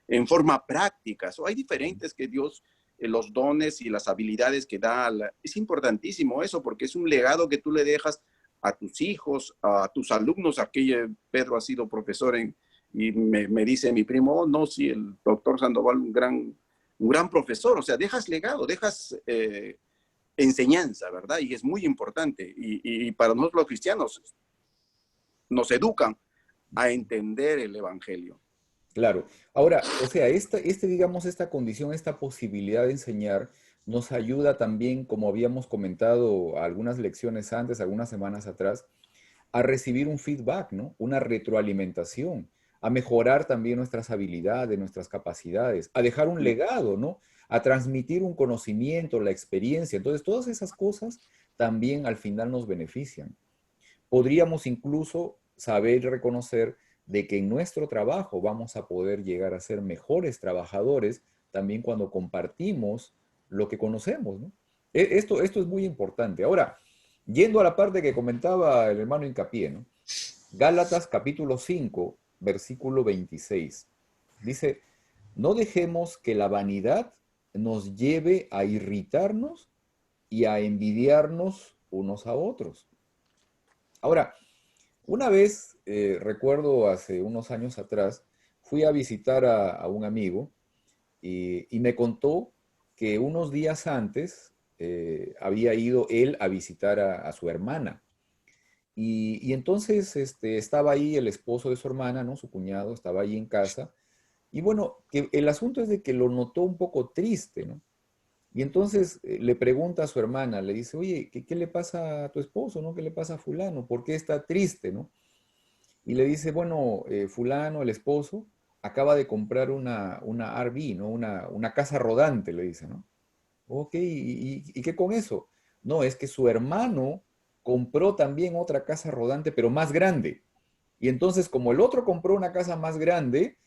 en forma práctica. Hay diferentes que Dios, los dones y las habilidades que da. Es importantísimo eso, porque es un legado que tú le dejas a tus hijos, a tus alumnos. Aquí Pedro ha sido profesor y me dice mi primo, oh, no, sí, el doctor Sandoval, un gran profesor. O sea, dejas legado, dejas enseñanza, ¿verdad? Y es muy importante. Y para nosotros los cristianos, nos educan a entender el evangelio. Claro. Ahora, o sea, digamos, esta condición, esta posibilidad de enseñar, nos ayuda también, como habíamos comentado algunas lecciones antes, algunas semanas atrás, a recibir un feedback, ¿no? Una retroalimentación, a mejorar también nuestras habilidades, nuestras capacidades, a dejar un legado, ¿no? A transmitir un conocimiento, la experiencia. Entonces, todas esas cosas también al final nos benefician. Podríamos incluso saber y reconocer de que en nuestro trabajo vamos a poder llegar a ser mejores trabajadores también cuando compartimos lo que conocemos, ¿no? Esto es muy importante. Ahora, yendo a la parte que comentaba el hermano Hincapié, ¿no? Gálatas capítulo 5, versículo 26. Dice, no dejemos que la vanidad nos lleve a irritarnos y a envidiarnos unos a otros. Ahora, una vez, recuerdo hace unos años atrás, fui a visitar a un amigo y me contó que unos días antes había ido él a visitar a su hermana. Y entonces estaba ahí el esposo de su hermana, ¿no? Su cuñado, estaba ahí en casa. Y bueno, que el asunto es de que lo notó un poco triste, ¿no? Y entonces le pregunta a su hermana, le dice, oye, ¿qué le pasa a tu esposo, no? ¿Qué le pasa a fulano? ¿Por qué está triste, no? Y le dice, bueno, fulano, el esposo, acaba de comprar una RV, ¿no? Una casa rodante, le dice, ¿no? Ok, ¿y qué con eso? No, es que su hermano compró también otra casa rodante, pero más grande. Y entonces, como el otro compró una casa más grande,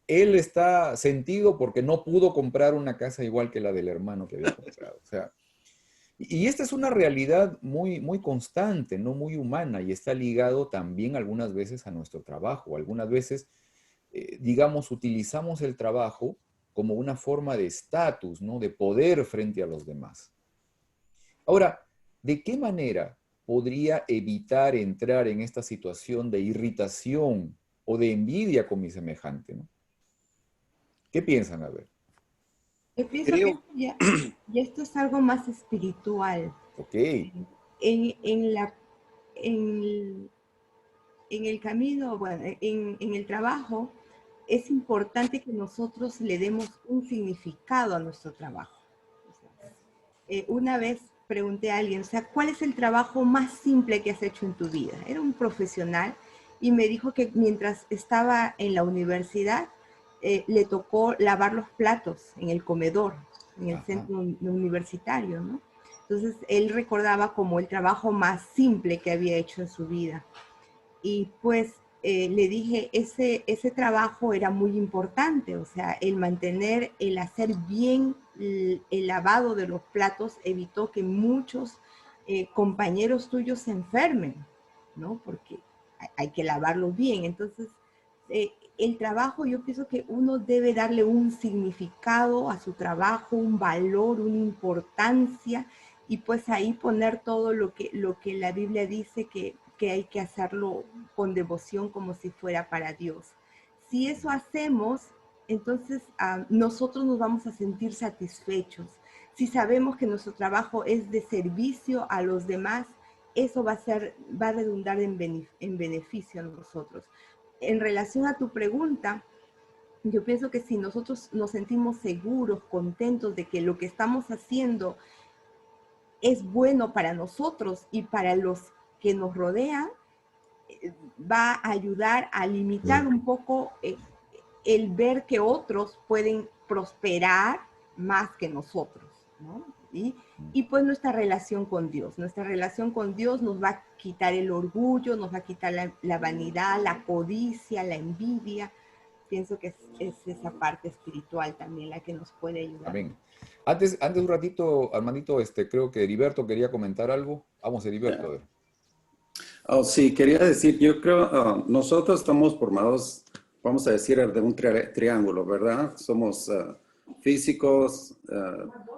él está sentido porque no pudo comprar una casa igual que la del hermano que había comprado. O sea, y esta es una realidad muy, muy constante, no muy humana, y está ligado también algunas veces a nuestro trabajo. Algunas veces, digamos, utilizamos el trabajo como una forma de estatus, ¿no? De poder frente a los demás. Ahora, ¿de qué manera podría evitar entrar en esta situación de irritación o de envidia con mi semejante, ¿no? ¿Qué piensan? A ver. Yo pienso que ya esto es algo más espiritual. Ok. En el camino, bueno, en el trabajo, es importante que nosotros le demos un significado a nuestro trabajo. O sea, una vez pregunté a alguien, o sea, ¿cuál es el trabajo más simple que has hecho en tu vida? Era un profesional y me dijo que mientras estaba en la universidad, le tocó lavar los platos en el comedor, en el centro universitario, ¿no? Entonces, él recordaba como el trabajo más simple que había hecho en su vida. Y pues le dije, ese trabajo era muy importante, o sea, el hacer bien el lavado de los platos evitó que muchos compañeros tuyos se enfermen, ¿no? Porque hay que lavarlo bien. Entonces, el trabajo, yo pienso que uno debe darle un significado a su trabajo, un valor, una importancia, y pues ahí poner todo lo que la Biblia dice que hay que hacerlo con devoción como si fuera para Dios. Si eso hacemos, entonces nosotros nos vamos a sentir satisfechos. Si sabemos que nuestro trabajo es de servicio a los demás, eso va a redundar en beneficio a nosotros. En relación a tu pregunta, yo pienso que si nosotros nos sentimos seguros, contentos de que lo que estamos haciendo es bueno para nosotros y para los que nos rodean, va a ayudar a limitar un poco el ver que otros pueden prosperar más que nosotros, ¿no? Y pues nuestra relación con Dios. Nuestra relación con Dios nos va a quitar el orgullo, nos va a quitar la vanidad, la codicia, la envidia. Pienso que es esa parte espiritual también la que nos puede ayudar. Amén. Antes un ratito, Armandito, creo que Heriberto quería comentar algo. Vamos, Heriberto. A ver. Oh, sí, quería decir, yo creo, nosotros estamos formados, vamos a decir, de un triángulo, ¿verdad? Somos físicos,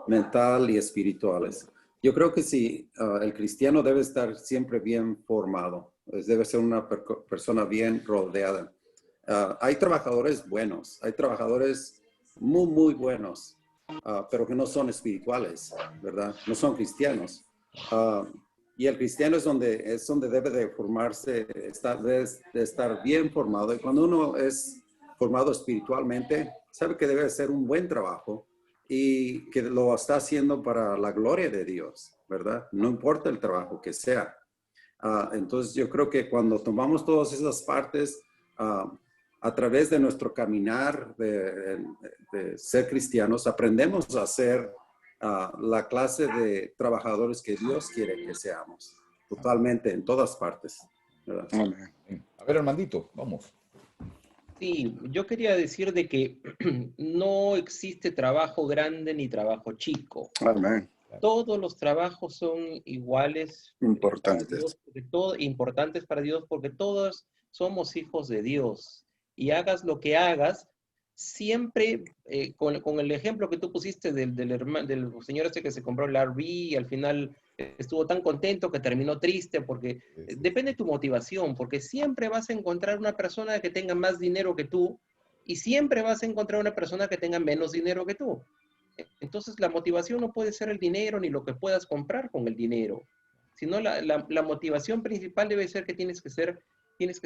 mental y espirituales. Yo creo que sí, el cristiano debe estar siempre bien formado, debe ser una persona bien rodeada. Hay trabajadores buenos, hay trabajadores muy, muy buenos, pero que no son espirituales, ¿verdad? No son cristianos. Y el cristiano es donde debe de formarse, de estar bien formado. Y cuando uno es formado espiritualmente, sabe que debe hacer un buen trabajo y que lo está haciendo para la gloria de Dios, ¿verdad? No importa el trabajo que sea. Entonces yo creo que cuando tomamos todas esas partes, a través de nuestro caminar de ser cristianos, aprendemos a ser la clase de trabajadores que Dios quiere que seamos, totalmente, en todas partes, ¿verdad? A ver, Armandito, vamos. Sí, yo quería decir de que no existe trabajo grande ni trabajo chico. Amén. Todos los trabajos son iguales, Importantes. importantes para Dios, porque todos somos hijos de Dios. Y hagas lo que hagas, siempre, con el ejemplo que tú pusiste del señor que se compró el RV y al final estuvo tan contento que terminó triste, porque depende de tu motivación, porque siempre vas a encontrar una persona que tenga más dinero que tú y siempre vas a encontrar una persona que tenga menos dinero que tú. Entonces la motivación no puede ser el dinero ni lo que puedas comprar con el dinero, sino la motivación principal debe ser que tienes que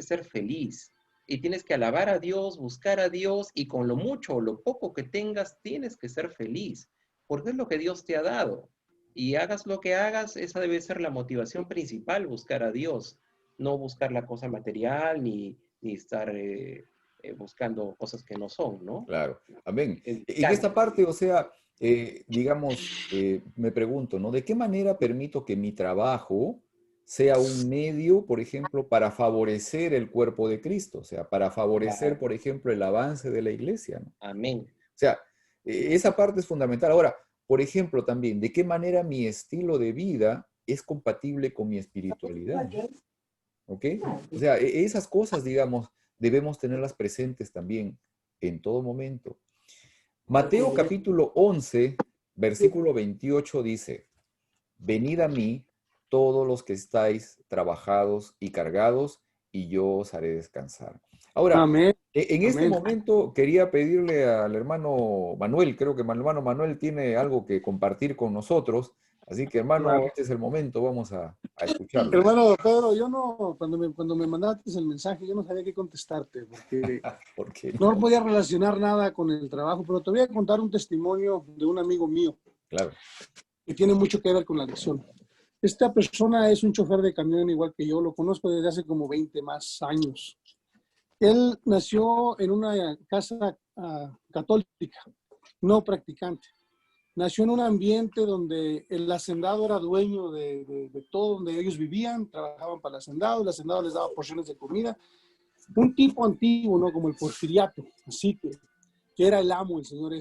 ser feliz. Y tienes que alabar a Dios, buscar a Dios, y con lo mucho o lo poco que tengas, tienes que ser feliz, porque es lo que Dios te ha dado. Y hagas lo que hagas, esa debe ser la motivación principal, buscar a Dios, no buscar la cosa material, ni estar buscando cosas que no son, ¿no? Claro, amén. En esta parte, o sea, digamos, me pregunto, ¿no? ¿De qué manera permito que mi trabajo sea un medio, por ejemplo, para favorecer el cuerpo de Cristo? O sea, para favorecer, por ejemplo, el avance de la iglesia, ¿no? Amén. O sea, esa parte es fundamental. Ahora, por ejemplo, también, ¿de qué manera mi estilo de vida es compatible con mi espiritualidad? ¿Ok? O sea, esas cosas, digamos, debemos tenerlas presentes también en todo momento. Mateo capítulo 11, versículo 28 dice, venid a mí todos los que estáis trabajados y cargados, y yo os haré descansar. Ahora, Amén. En este Amén. momento quería pedirle al hermano Manuel, creo que el hermano Manuel tiene algo que compartir con nosotros, así que hermano, Claro. este es el momento, vamos a escucharlo. Hermano Pedro, yo no, cuando me mandaste el mensaje, yo no sabía qué contestarte, porque ¿Por qué? no podía relacionar nada con el trabajo, pero te voy a contar un testimonio de un amigo mío Claro. que tiene mucho que ver con la lección. Esta persona es un chofer de camión igual que yo, lo conozco desde hace como 20 más años. Él nació en una casa católica, no practicante. Nació en un ambiente donde el hacendado era dueño de todo donde ellos vivían, trabajaban para el hacendado les daba porciones de comida. Un tipo antiguo, ¿no? Como el porfiriato, así que era el amo, el señor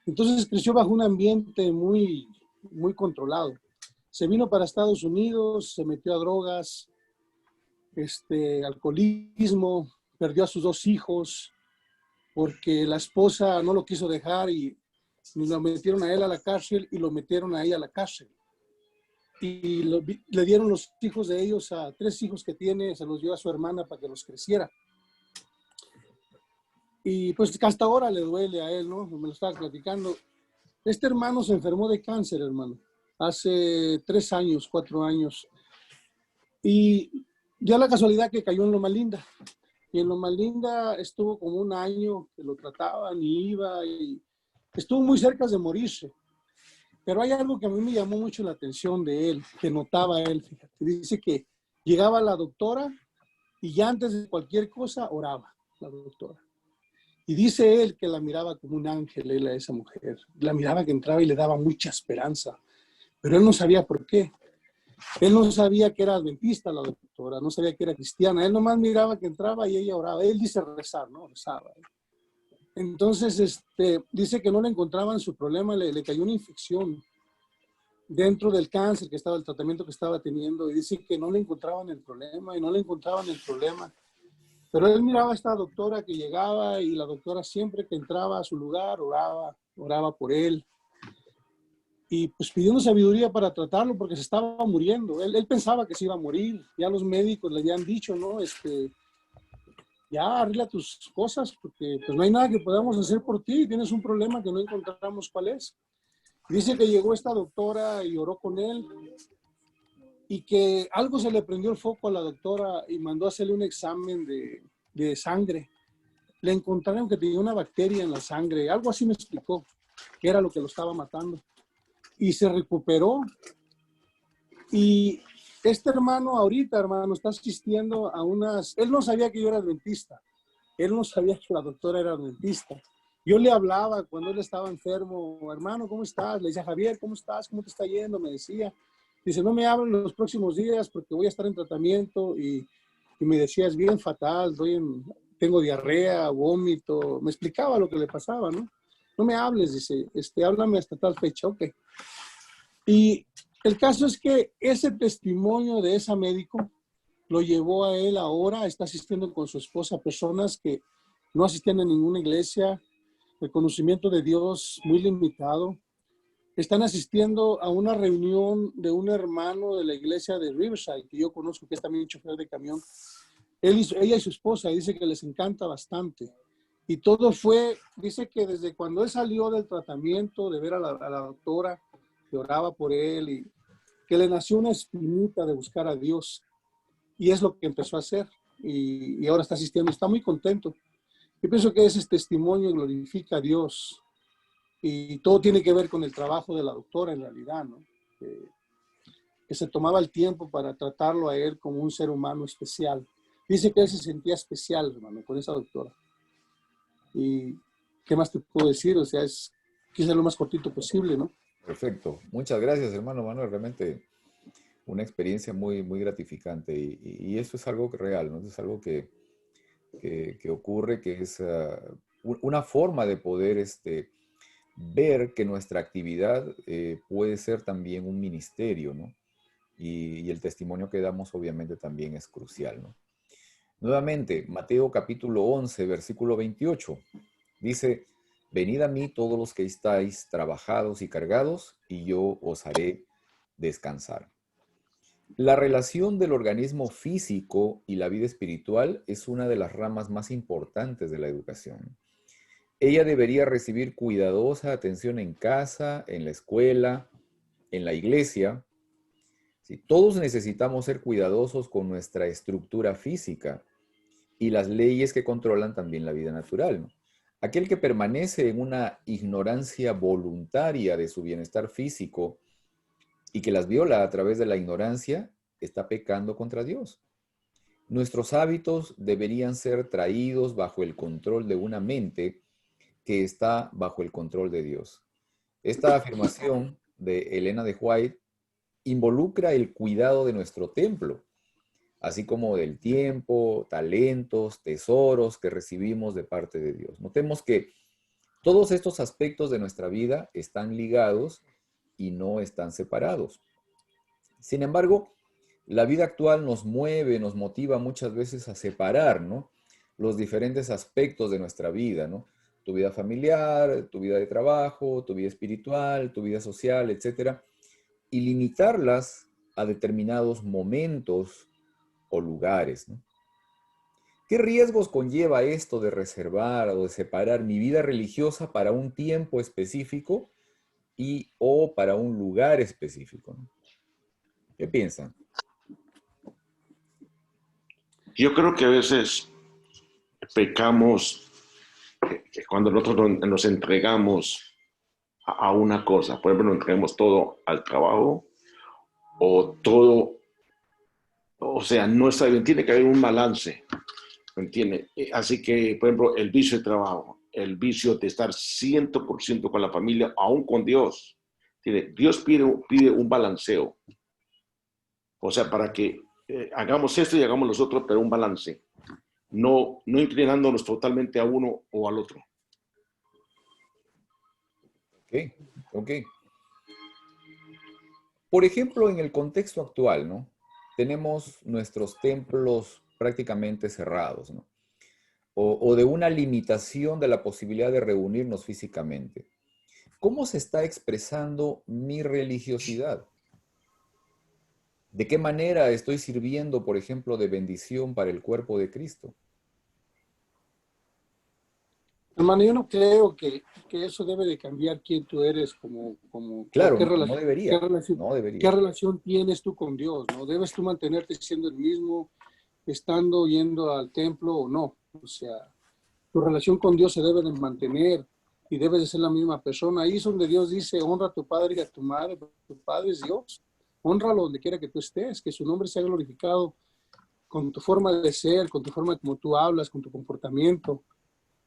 Entonces creció bajo un ambiente muy, muy controlado. Se vino para Estados Unidos, se metió a drogas, alcoholismo, perdió a sus 2 hijos porque la esposa no lo quiso dejar y lo metieron a él a la cárcel y lo metieron a ella a la cárcel. Y le dieron los hijos de ellos, a 3 hijos que tiene, se los dio a su hermana para que los creciera. Y pues que hasta ahora le duele a él, ¿no? Me lo estaba platicando. Este hermano se enfermó de cáncer, hermano, hace 3 años, 4 años. Y ya la casualidad que cayó en Loma Linda. Y en Loma Linda estuvo como 1 año que lo trataban y iba y estuvo muy cerca de morirse. Pero hay algo que a mí me llamó mucho la atención de él, que notaba él, fíjate. Dice que llegaba la doctora y ya antes de cualquier cosa oraba la doctora. Y dice él que la miraba como un ángel, él a esa mujer. La miraba que entraba y le daba mucha esperanza. Pero él no sabía por qué. Él no sabía que era adventista la doctora, no sabía que era cristiana. Él nomás miraba que entraba y ella oraba. Él dice rezar, ¿no? Rezaba. Entonces, dice que no le encontraban su problema, le cayó una infección dentro del cáncer que estaba, el tratamiento que estaba teniendo, y dice que no le encontraban el problema y no le encontraban el problema. Pero él miraba a esta doctora que llegaba y la doctora siempre que entraba a su lugar oraba por él. Y pues pidiendo sabiduría para tratarlo porque se estaba muriendo. Él pensaba que se iba a morir. Ya los médicos le habían dicho, ¿no? Ya arregla tus cosas porque pues no hay nada que podamos hacer por ti. Tienes un problema que no encontramos cuál es. Dice que llegó esta doctora y oró con él y que algo se le prendió el foco a la doctora y mandó a hacerle un examen de sangre. Le encontraron que tenía una bacteria en la sangre. Algo así me explicó, que era lo que lo estaba matando. Y se recuperó. Y este hermano ahorita, hermano, está asistiendo a unas... Él no sabía que yo era adventista. Él no sabía que la doctora era adventista. Yo le hablaba cuando él estaba enfermo. Hermano, ¿cómo estás? Le decía, Javier, ¿cómo estás? ¿Cómo te está yendo? Me decía. Dice, no me hablen los próximos días porque voy a estar en tratamiento. Y me decía, es bien fatal. Tengo diarrea, vómito. Me explicaba lo que le pasaba, ¿no? No me hables, dice, háblame hasta tal fecha, ok. Y el caso es que ese testimonio de ese médico lo llevó a él ahora, está asistiendo con su esposa a personas que no asistían a ninguna iglesia, el conocimiento de Dios muy limitado. Están asistiendo a una reunión de un hermano de la iglesia de Riverside, que yo conozco, que es también chofer de camión. Ella y su esposa, dice que les encanta bastante. Y todo fue, dice que desde cuando él salió del tratamiento, de ver a la doctora, que oraba por él, y que le nació una espinita de buscar a Dios. Y es lo que empezó a hacer. Y ahora está asistiendo, está muy contento. Yo pienso que ese testimonio glorifica a Dios. Y todo tiene que ver con el trabajo de la doctora en realidad, ¿no? Que se tomaba el tiempo para tratarlo a él como un ser humano especial. Dice que él se sentía especial, hermano, con esa doctora. Y ¿qué más te puedo decir? O sea, quise lo más cortito posible, ¿no? Perfecto. Muchas gracias, hermano Manuel. Realmente una experiencia muy, muy gratificante. Y eso es algo real, ¿no? Eso es algo que ocurre, que es una forma de poder ver que nuestra actividad puede ser también un ministerio, ¿no? Y el testimonio que damos obviamente también es crucial, ¿no? Nuevamente, Mateo capítulo 11, versículo 28, dice, venid a mí todos los que estáis trabajados y cargados, y yo os haré descansar. La relación del organismo físico y la vida espiritual es una de las ramas más importantes de la educación. Ella debería recibir cuidadosa atención en casa, en la escuela, en la iglesia. Sí, todos necesitamos ser cuidadosos con nuestra estructura física y las leyes que controlan también la vida natural, ¿no? Aquel que permanece en una ignorancia voluntaria de su bienestar físico y que las viola a través de la ignorancia, está pecando contra Dios. Nuestros hábitos deberían ser traídos bajo el control de una mente que está bajo el control de Dios. Esta afirmación de Elena de White involucra el cuidado de nuestro templo, así como del tiempo, talentos, tesoros que recibimos de parte de Dios. Notemos que todos estos aspectos de nuestra vida están ligados y no están separados. Sin embargo, la vida actual nos mueve, nos motiva muchas veces a separar, ¿no?, los diferentes aspectos de nuestra vida, ¿no? Tu vida familiar, tu vida de trabajo, tu vida espiritual, tu vida social, etcétera, y limitarlas a determinados momentos o lugares, ¿no? ¿Qué riesgos conlleva esto de reservar o de separar mi vida religiosa para un tiempo específico y o para un lugar específico, ¿no? ¿Qué piensan? Yo creo que a veces pecamos que cuando nosotros nos entregamos a una cosa, por ejemplo, nos entregamos todo al trabajo o todo, o sea, no está bien, tiene que haber un balance, ¿me entiende? Así que, por ejemplo, el vicio de trabajo, el vicio de estar 100% con la familia, aún con Dios. Dios pide un balanceo, o sea, para que hagamos esto y hagamos los otros, pero un balance, no inclinándonos totalmente a uno o al otro. Ok, ok. Por ejemplo, en el contexto actual, ¿no? Tenemos nuestros templos prácticamente cerrados, ¿no? O de una limitación de la posibilidad de reunirnos físicamente. ¿Cómo se está expresando mi religiosidad? ¿De qué manera estoy sirviendo, por ejemplo, de bendición para el cuerpo de Cristo? Hermano, yo no creo que eso debe de cambiar quién tú eres o Claro, qué no relación, qué debería, relación, no qué debería. relación tienes tú con Dios, ¿no? Debes tú mantenerte siendo el mismo, estando yendo al templo o no. O sea, tu relación con Dios se debe de mantener y debes de ser la misma persona. Ahí es donde Dios dice, honra a tu padre y a tu madre, porque tu padre es Dios. Honralo donde quiera que tú estés, que su nombre sea glorificado con tu forma de ser, con tu forma como tú hablas, con tu comportamiento,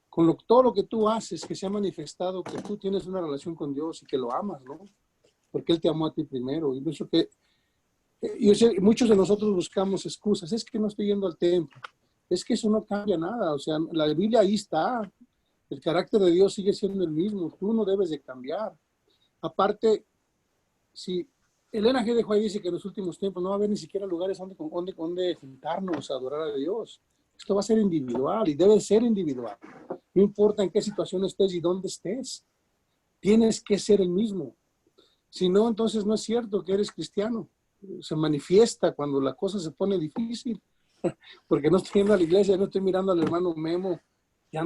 con todo lo que tú haces, que se ha manifestado que tú tienes una relación con Dios y que lo amas, ¿no? Porque Él te amó a ti primero. Y pienso que yo sé, muchos de nosotros buscamos excusas. Es que no estoy yendo al templo. Es que eso no cambia nada. O sea, la Biblia ahí está. El carácter de Dios sigue siendo el mismo. Tú no debes de cambiar. Aparte, si Elena G. de White dice que en los últimos tiempos no va a haber ni siquiera lugares donde juntarnos a adorar a Dios. Esto va a ser individual y debe ser individual. No importa en qué situación estés y dónde estés. Tienes que ser el mismo. Si no, entonces no es cierto que eres cristiano. Se manifiesta cuando la cosa se pone difícil. Porque no estoy yendo a la iglesia, no estoy mirando al hermano Memo. Ya,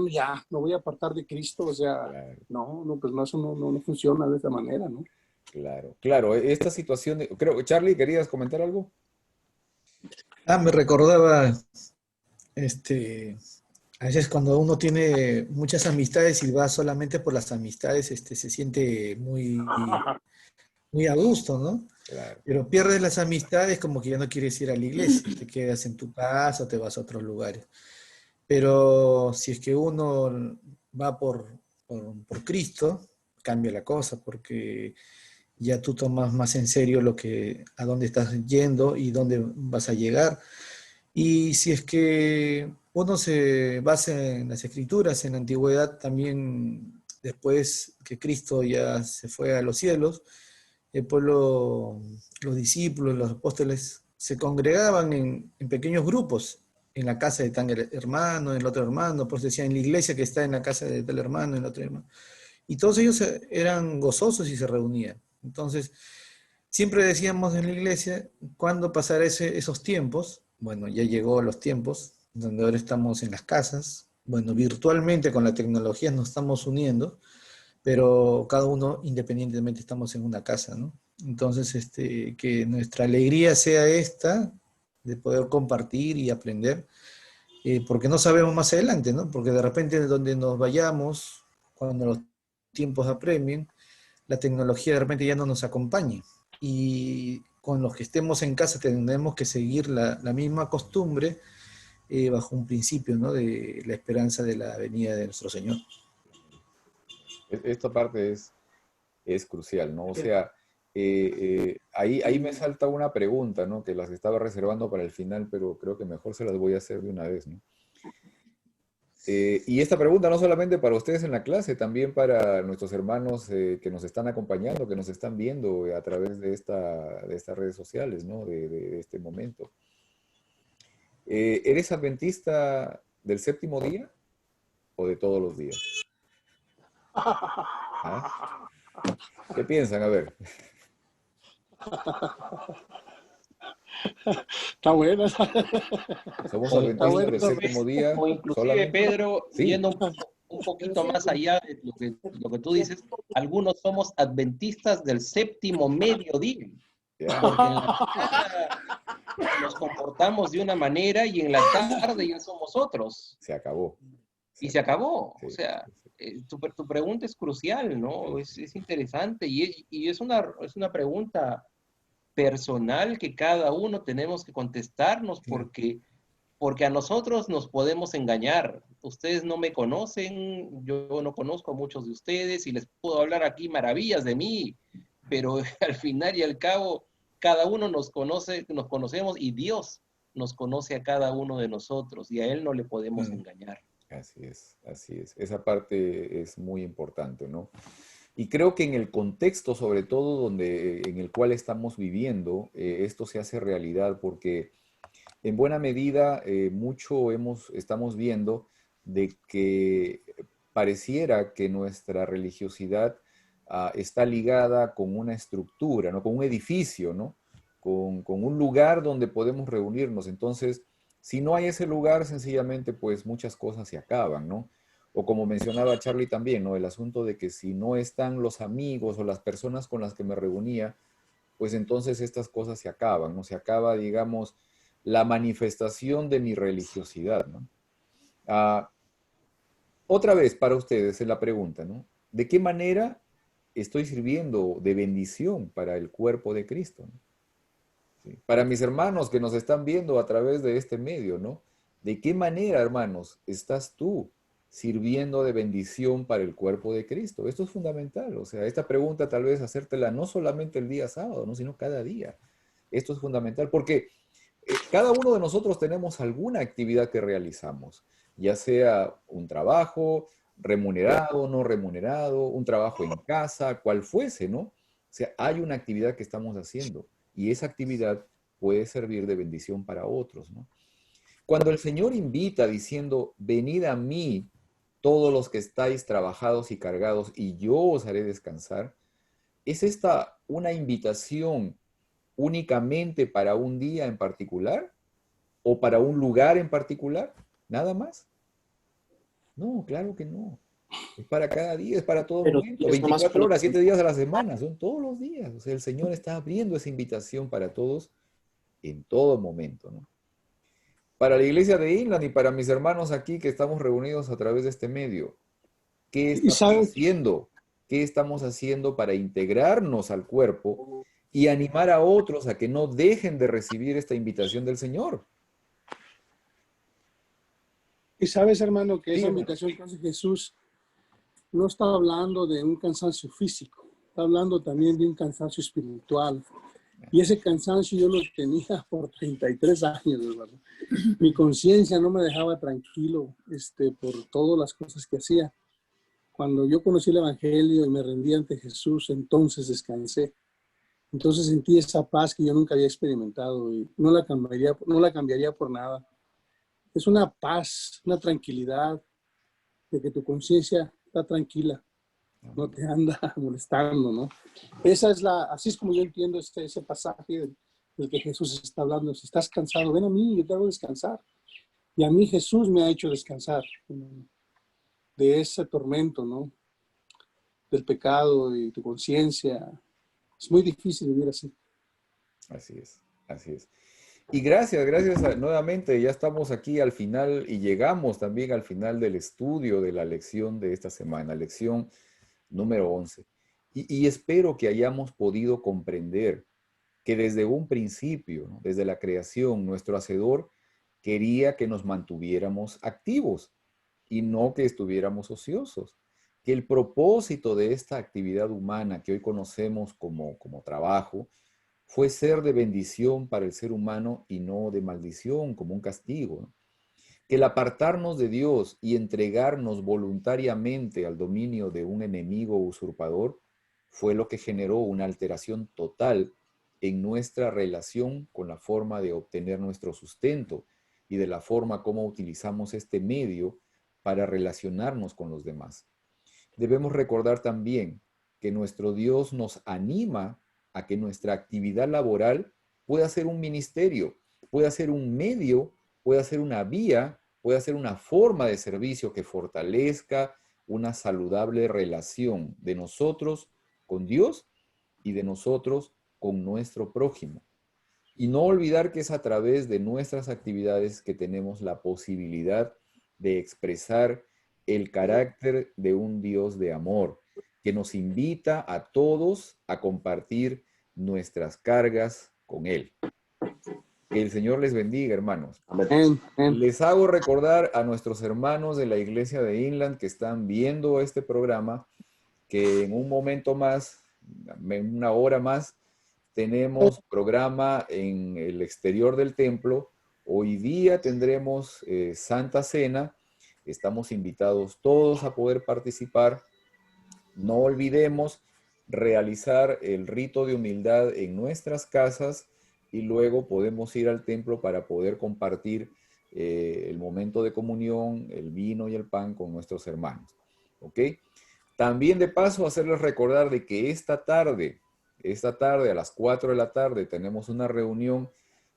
me voy a apartar de Cristo. O sea, Claro, no, pues no, eso no funciona de esa manera, ¿no? claro, claro. Esta situación, creo, Charlie, ¿querías comentar algo? Me recordaba, a veces cuando uno tiene muchas amistades y va solamente por las amistades, se siente muy a gusto, ¿no? Claro. Pero pierdes las amistades como que ya no quieres ir a la iglesia, te quedas en tu casa o te vas a otros lugares. Pero si es que uno va por Cristo, cambia la cosa, porque ya tú tomas más en serio a dónde estás yendo y dónde vas a llegar. Y si es que uno se basa en las escrituras, en la antigüedad, también después que Cristo ya se fue a los cielos, el pueblo, los discípulos, los apóstoles, se congregaban en pequeños grupos, en la casa de tal hermano, en el otro hermano, pues decía en la iglesia que está en la casa de tal hermano, en el otro hermano. Y todos ellos eran gozosos y se reunían. Entonces, siempre decíamos en la iglesia, ¿cuándo pasará esos tiempos? Bueno, ya llegó los tiempos, donde ahora estamos en las casas. Bueno, virtualmente con la tecnología nos estamos uniendo, pero cada uno independientemente estamos en una casa, ¿no? Entonces, que nuestra alegría sea esta, de poder compartir y aprender, porque no sabemos más adelante, ¿no? Porque de repente donde nos vayamos, cuando los tiempos apremien, la tecnología de repente ya no nos acompaña. Y con los que estemos en casa tendremos que seguir la misma costumbre bajo un principio, ¿no? De la esperanza de la venida de nuestro Señor. Esta parte es crucial, ¿no? O sea, ahí me salta una pregunta, ¿no? Que las estaba reservando para el final, pero creo que mejor se las voy a hacer de una vez, ¿no? Y esta pregunta no solamente para ustedes en la clase, también para nuestros hermanos que nos están acompañando, que nos están viendo a través de estas redes sociales, ¿no? De este momento. ¿Eres adventista del séptimo día o de todos los días? ¿Ah? ¿Qué piensan? A ver. Está buena. Somos O, Está adventistas buena. del séptimo día o inclusive, solamente. Pedro, Sí, yendo un poquito más allá de lo que tú dices, algunos somos adventistas del séptimo mediodía, ya, porque en la mañana nos comportamos de una manera y en la tarde ya somos otros. se acabó. Y se acabó. Sí, O sea, sí, sí. tu pregunta es crucial, ¿no? Es interesante y es una pregunta personal que cada uno tenemos que contestarnos Sí. porque a nosotros nos podemos engañar. Ustedes no me conocen, yo no conozco a muchos de ustedes y les puedo hablar aquí maravillas de mí, pero al final y al cabo, cada uno nos conoce, nos conocemos y Dios nos conoce a cada uno de nosotros y a Él no le podemos engañar. Así es, así es. Esa parte es muy importante, ¿no? Y creo que en el contexto, sobre todo en el cual estamos viviendo, esto se hace realidad porque en buena medida estamos viendo de que pareciera que nuestra religiosidad está ligada con una estructura, ¿no? Con un edificio, ¿no? Con un lugar donde podemos reunirnos. Entonces, si no hay ese lugar, sencillamente, pues muchas cosas se acaban, ¿no? O como mencionaba Charlie también, ¿no? El asunto de que si no están los amigos o las personas con las que me reunía, pues entonces estas cosas se acaban, ¿no? Se acaba, digamos, la manifestación de mi religiosidad, ¿no? Ah, otra vez para ustedes es la pregunta, ¿no? ¿De qué manera estoy sirviendo de bendición para el cuerpo de Cristo, ¿no? ¿Sí? Para mis hermanos que nos están viendo a través de este medio, ¿no? ¿De qué manera, hermanos, estás tú sirviendo de bendición para el cuerpo de Cristo? Esto es fundamental. O sea, esta pregunta tal vez hacértela no solamente el día sábado, ¿no? Sino cada día. Esto es fundamental porque cada uno de nosotros tenemos alguna actividad que realizamos, ya sea un trabajo remunerado, no remunerado, un trabajo en casa, cual fuese, ¿no? O sea, hay una actividad que estamos haciendo y esa actividad puede servir de bendición para otros, ¿no? Cuando el Señor invita diciendo, venid a mí todos los que estáis trabajados y cargados y yo os haré descansar, ¿es esta una invitación únicamente para un día en particular o para un lugar en particular? ¿Nada más? No, claro que no. Es para cada día, es para todo Pero momento. es nomás 24 por horas, 7 días a la semana, son todos los días. O sea, el Señor está abriendo esa invitación para todos en todo momento, ¿no? Para la iglesia de Inland y para mis hermanos aquí que estamos reunidos a través de este medio, ¿qué Y estamos sabes, haciendo? ¿Qué estamos haciendo para integrarnos al cuerpo y animar a otros a que no dejen de recibir esta invitación del Señor? hermano, que Sí, esa hermano. invitación que hace Jesús no está hablando de un cansancio físico, está hablando también de un cansancio espiritual. Y ese cansancio yo lo tenía por 33 años, hermano. Mi conciencia no me dejaba tranquilo por todas las cosas que hacía. Cuando yo conocí el Evangelio y me rendí ante Jesús, entonces descansé. Entonces sentí esa paz que yo nunca había experimentado y no la cambiaría por nada. Es una paz, una tranquilidad de que tu conciencia está tranquila, no te anda molestando, ¿no? Así es como yo entiendo ese pasaje del que Jesús está hablando. Si estás cansado, ven a mí, yo te hago descansar. Y a mí Jesús me ha hecho descansar de ese tormento, ¿no? Del pecado y tu conciencia. Es muy difícil vivir así. Así es, así es. Y gracias nuevamente, ya estamos aquí al final y llegamos también al final del estudio de la lección de esta semana, lección número 11. Y espero que hayamos podido comprender que desde un principio, ¿no? Desde la creación, nuestro Hacedor quería que nos mantuviéramos activos y no que estuviéramos ociosos. Que el propósito de esta actividad humana que hoy conocemos como trabajo fue ser de bendición para el ser humano y no de maldición, como un castigo, ¿no? Que el apartarnos de Dios y entregarnos voluntariamente al dominio de un enemigo usurpador fue lo que generó una alteración total en nuestra relación con la forma de obtener nuestro sustento y de la forma como utilizamos este medio para relacionarnos con los demás. Debemos recordar también que nuestro Dios nos anima a que nuestra actividad laboral puede ser un ministerio, puede ser un medio, puede ser una vía, puede ser una forma de servicio que fortalezca una saludable relación de nosotros con Dios y de nosotros con nuestro prójimo. Y no olvidar que es a través de nuestras actividades que tenemos la posibilidad de expresar el carácter de un Dios de amor, que nos invita a todos a compartir nuestras cargas con Él. Que el Señor les bendiga, hermanos. Amén. Les hago recordar a nuestros hermanos de la iglesia de Inland que están viendo este programa, que en un momento más, en una hora más, tenemos programa en el exterior del templo. Hoy día tendremos Santa Cena. Estamos invitados todos a poder participar. No olvidemos realizar el rito de humildad en nuestras casas y luego podemos ir al templo para poder compartir el momento de comunión, el vino y el pan con nuestros hermanos. ¿Ok? También de paso hacerles recordar de que esta tarde a las 4 de la tarde tenemos una reunión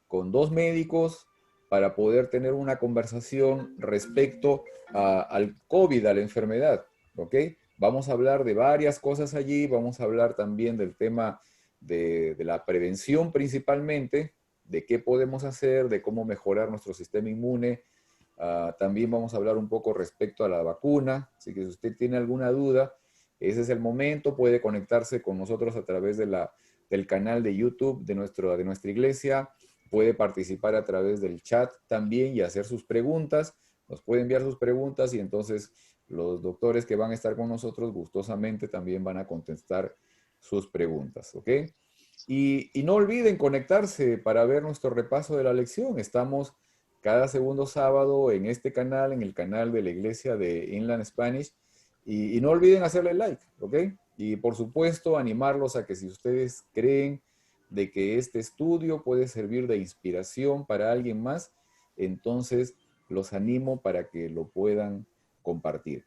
con 2 médicos para poder tener una conversación respecto al COVID, a la enfermedad, ¿ok? Vamos a hablar de varias cosas allí, vamos a hablar también del tema de la prevención principalmente, de qué podemos hacer, de cómo mejorar nuestro sistema inmune. También vamos a hablar un poco respecto a la vacuna, así que si usted tiene alguna duda, ese es el momento, puede conectarse con nosotros a través del canal de YouTube de nuestra iglesia, puede participar a través del chat también y hacer sus preguntas, nos puede enviar sus preguntas y entonces los doctores que van a estar con nosotros gustosamente también van a contestar sus preguntas, ¿ok? Y no olviden conectarse para ver nuestro repaso de la lección. Estamos cada segundo sábado en este canal, en el canal de la iglesia de Inland Spanish. Y no olviden hacerle like, ¿ok? Y por supuesto, animarlos a que si ustedes creen de que este estudio puede servir de inspiración para alguien más, entonces los animo para que lo puedan compartir.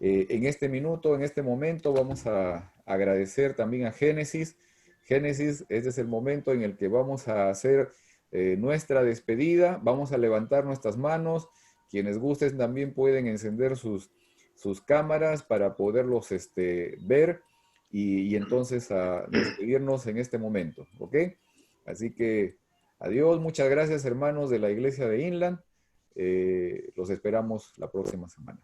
En este minuto, en este momento, vamos a agradecer también a Génesis. Génesis, este es el momento en el que vamos a hacer nuestra despedida. Vamos a levantar nuestras manos. Quienes gusten también pueden encender sus cámaras para poderlos ver y entonces a despedirnos en este momento, ¿ok? Así que adiós, muchas gracias hermanos de la iglesia de Inland. Los esperamos la próxima semana.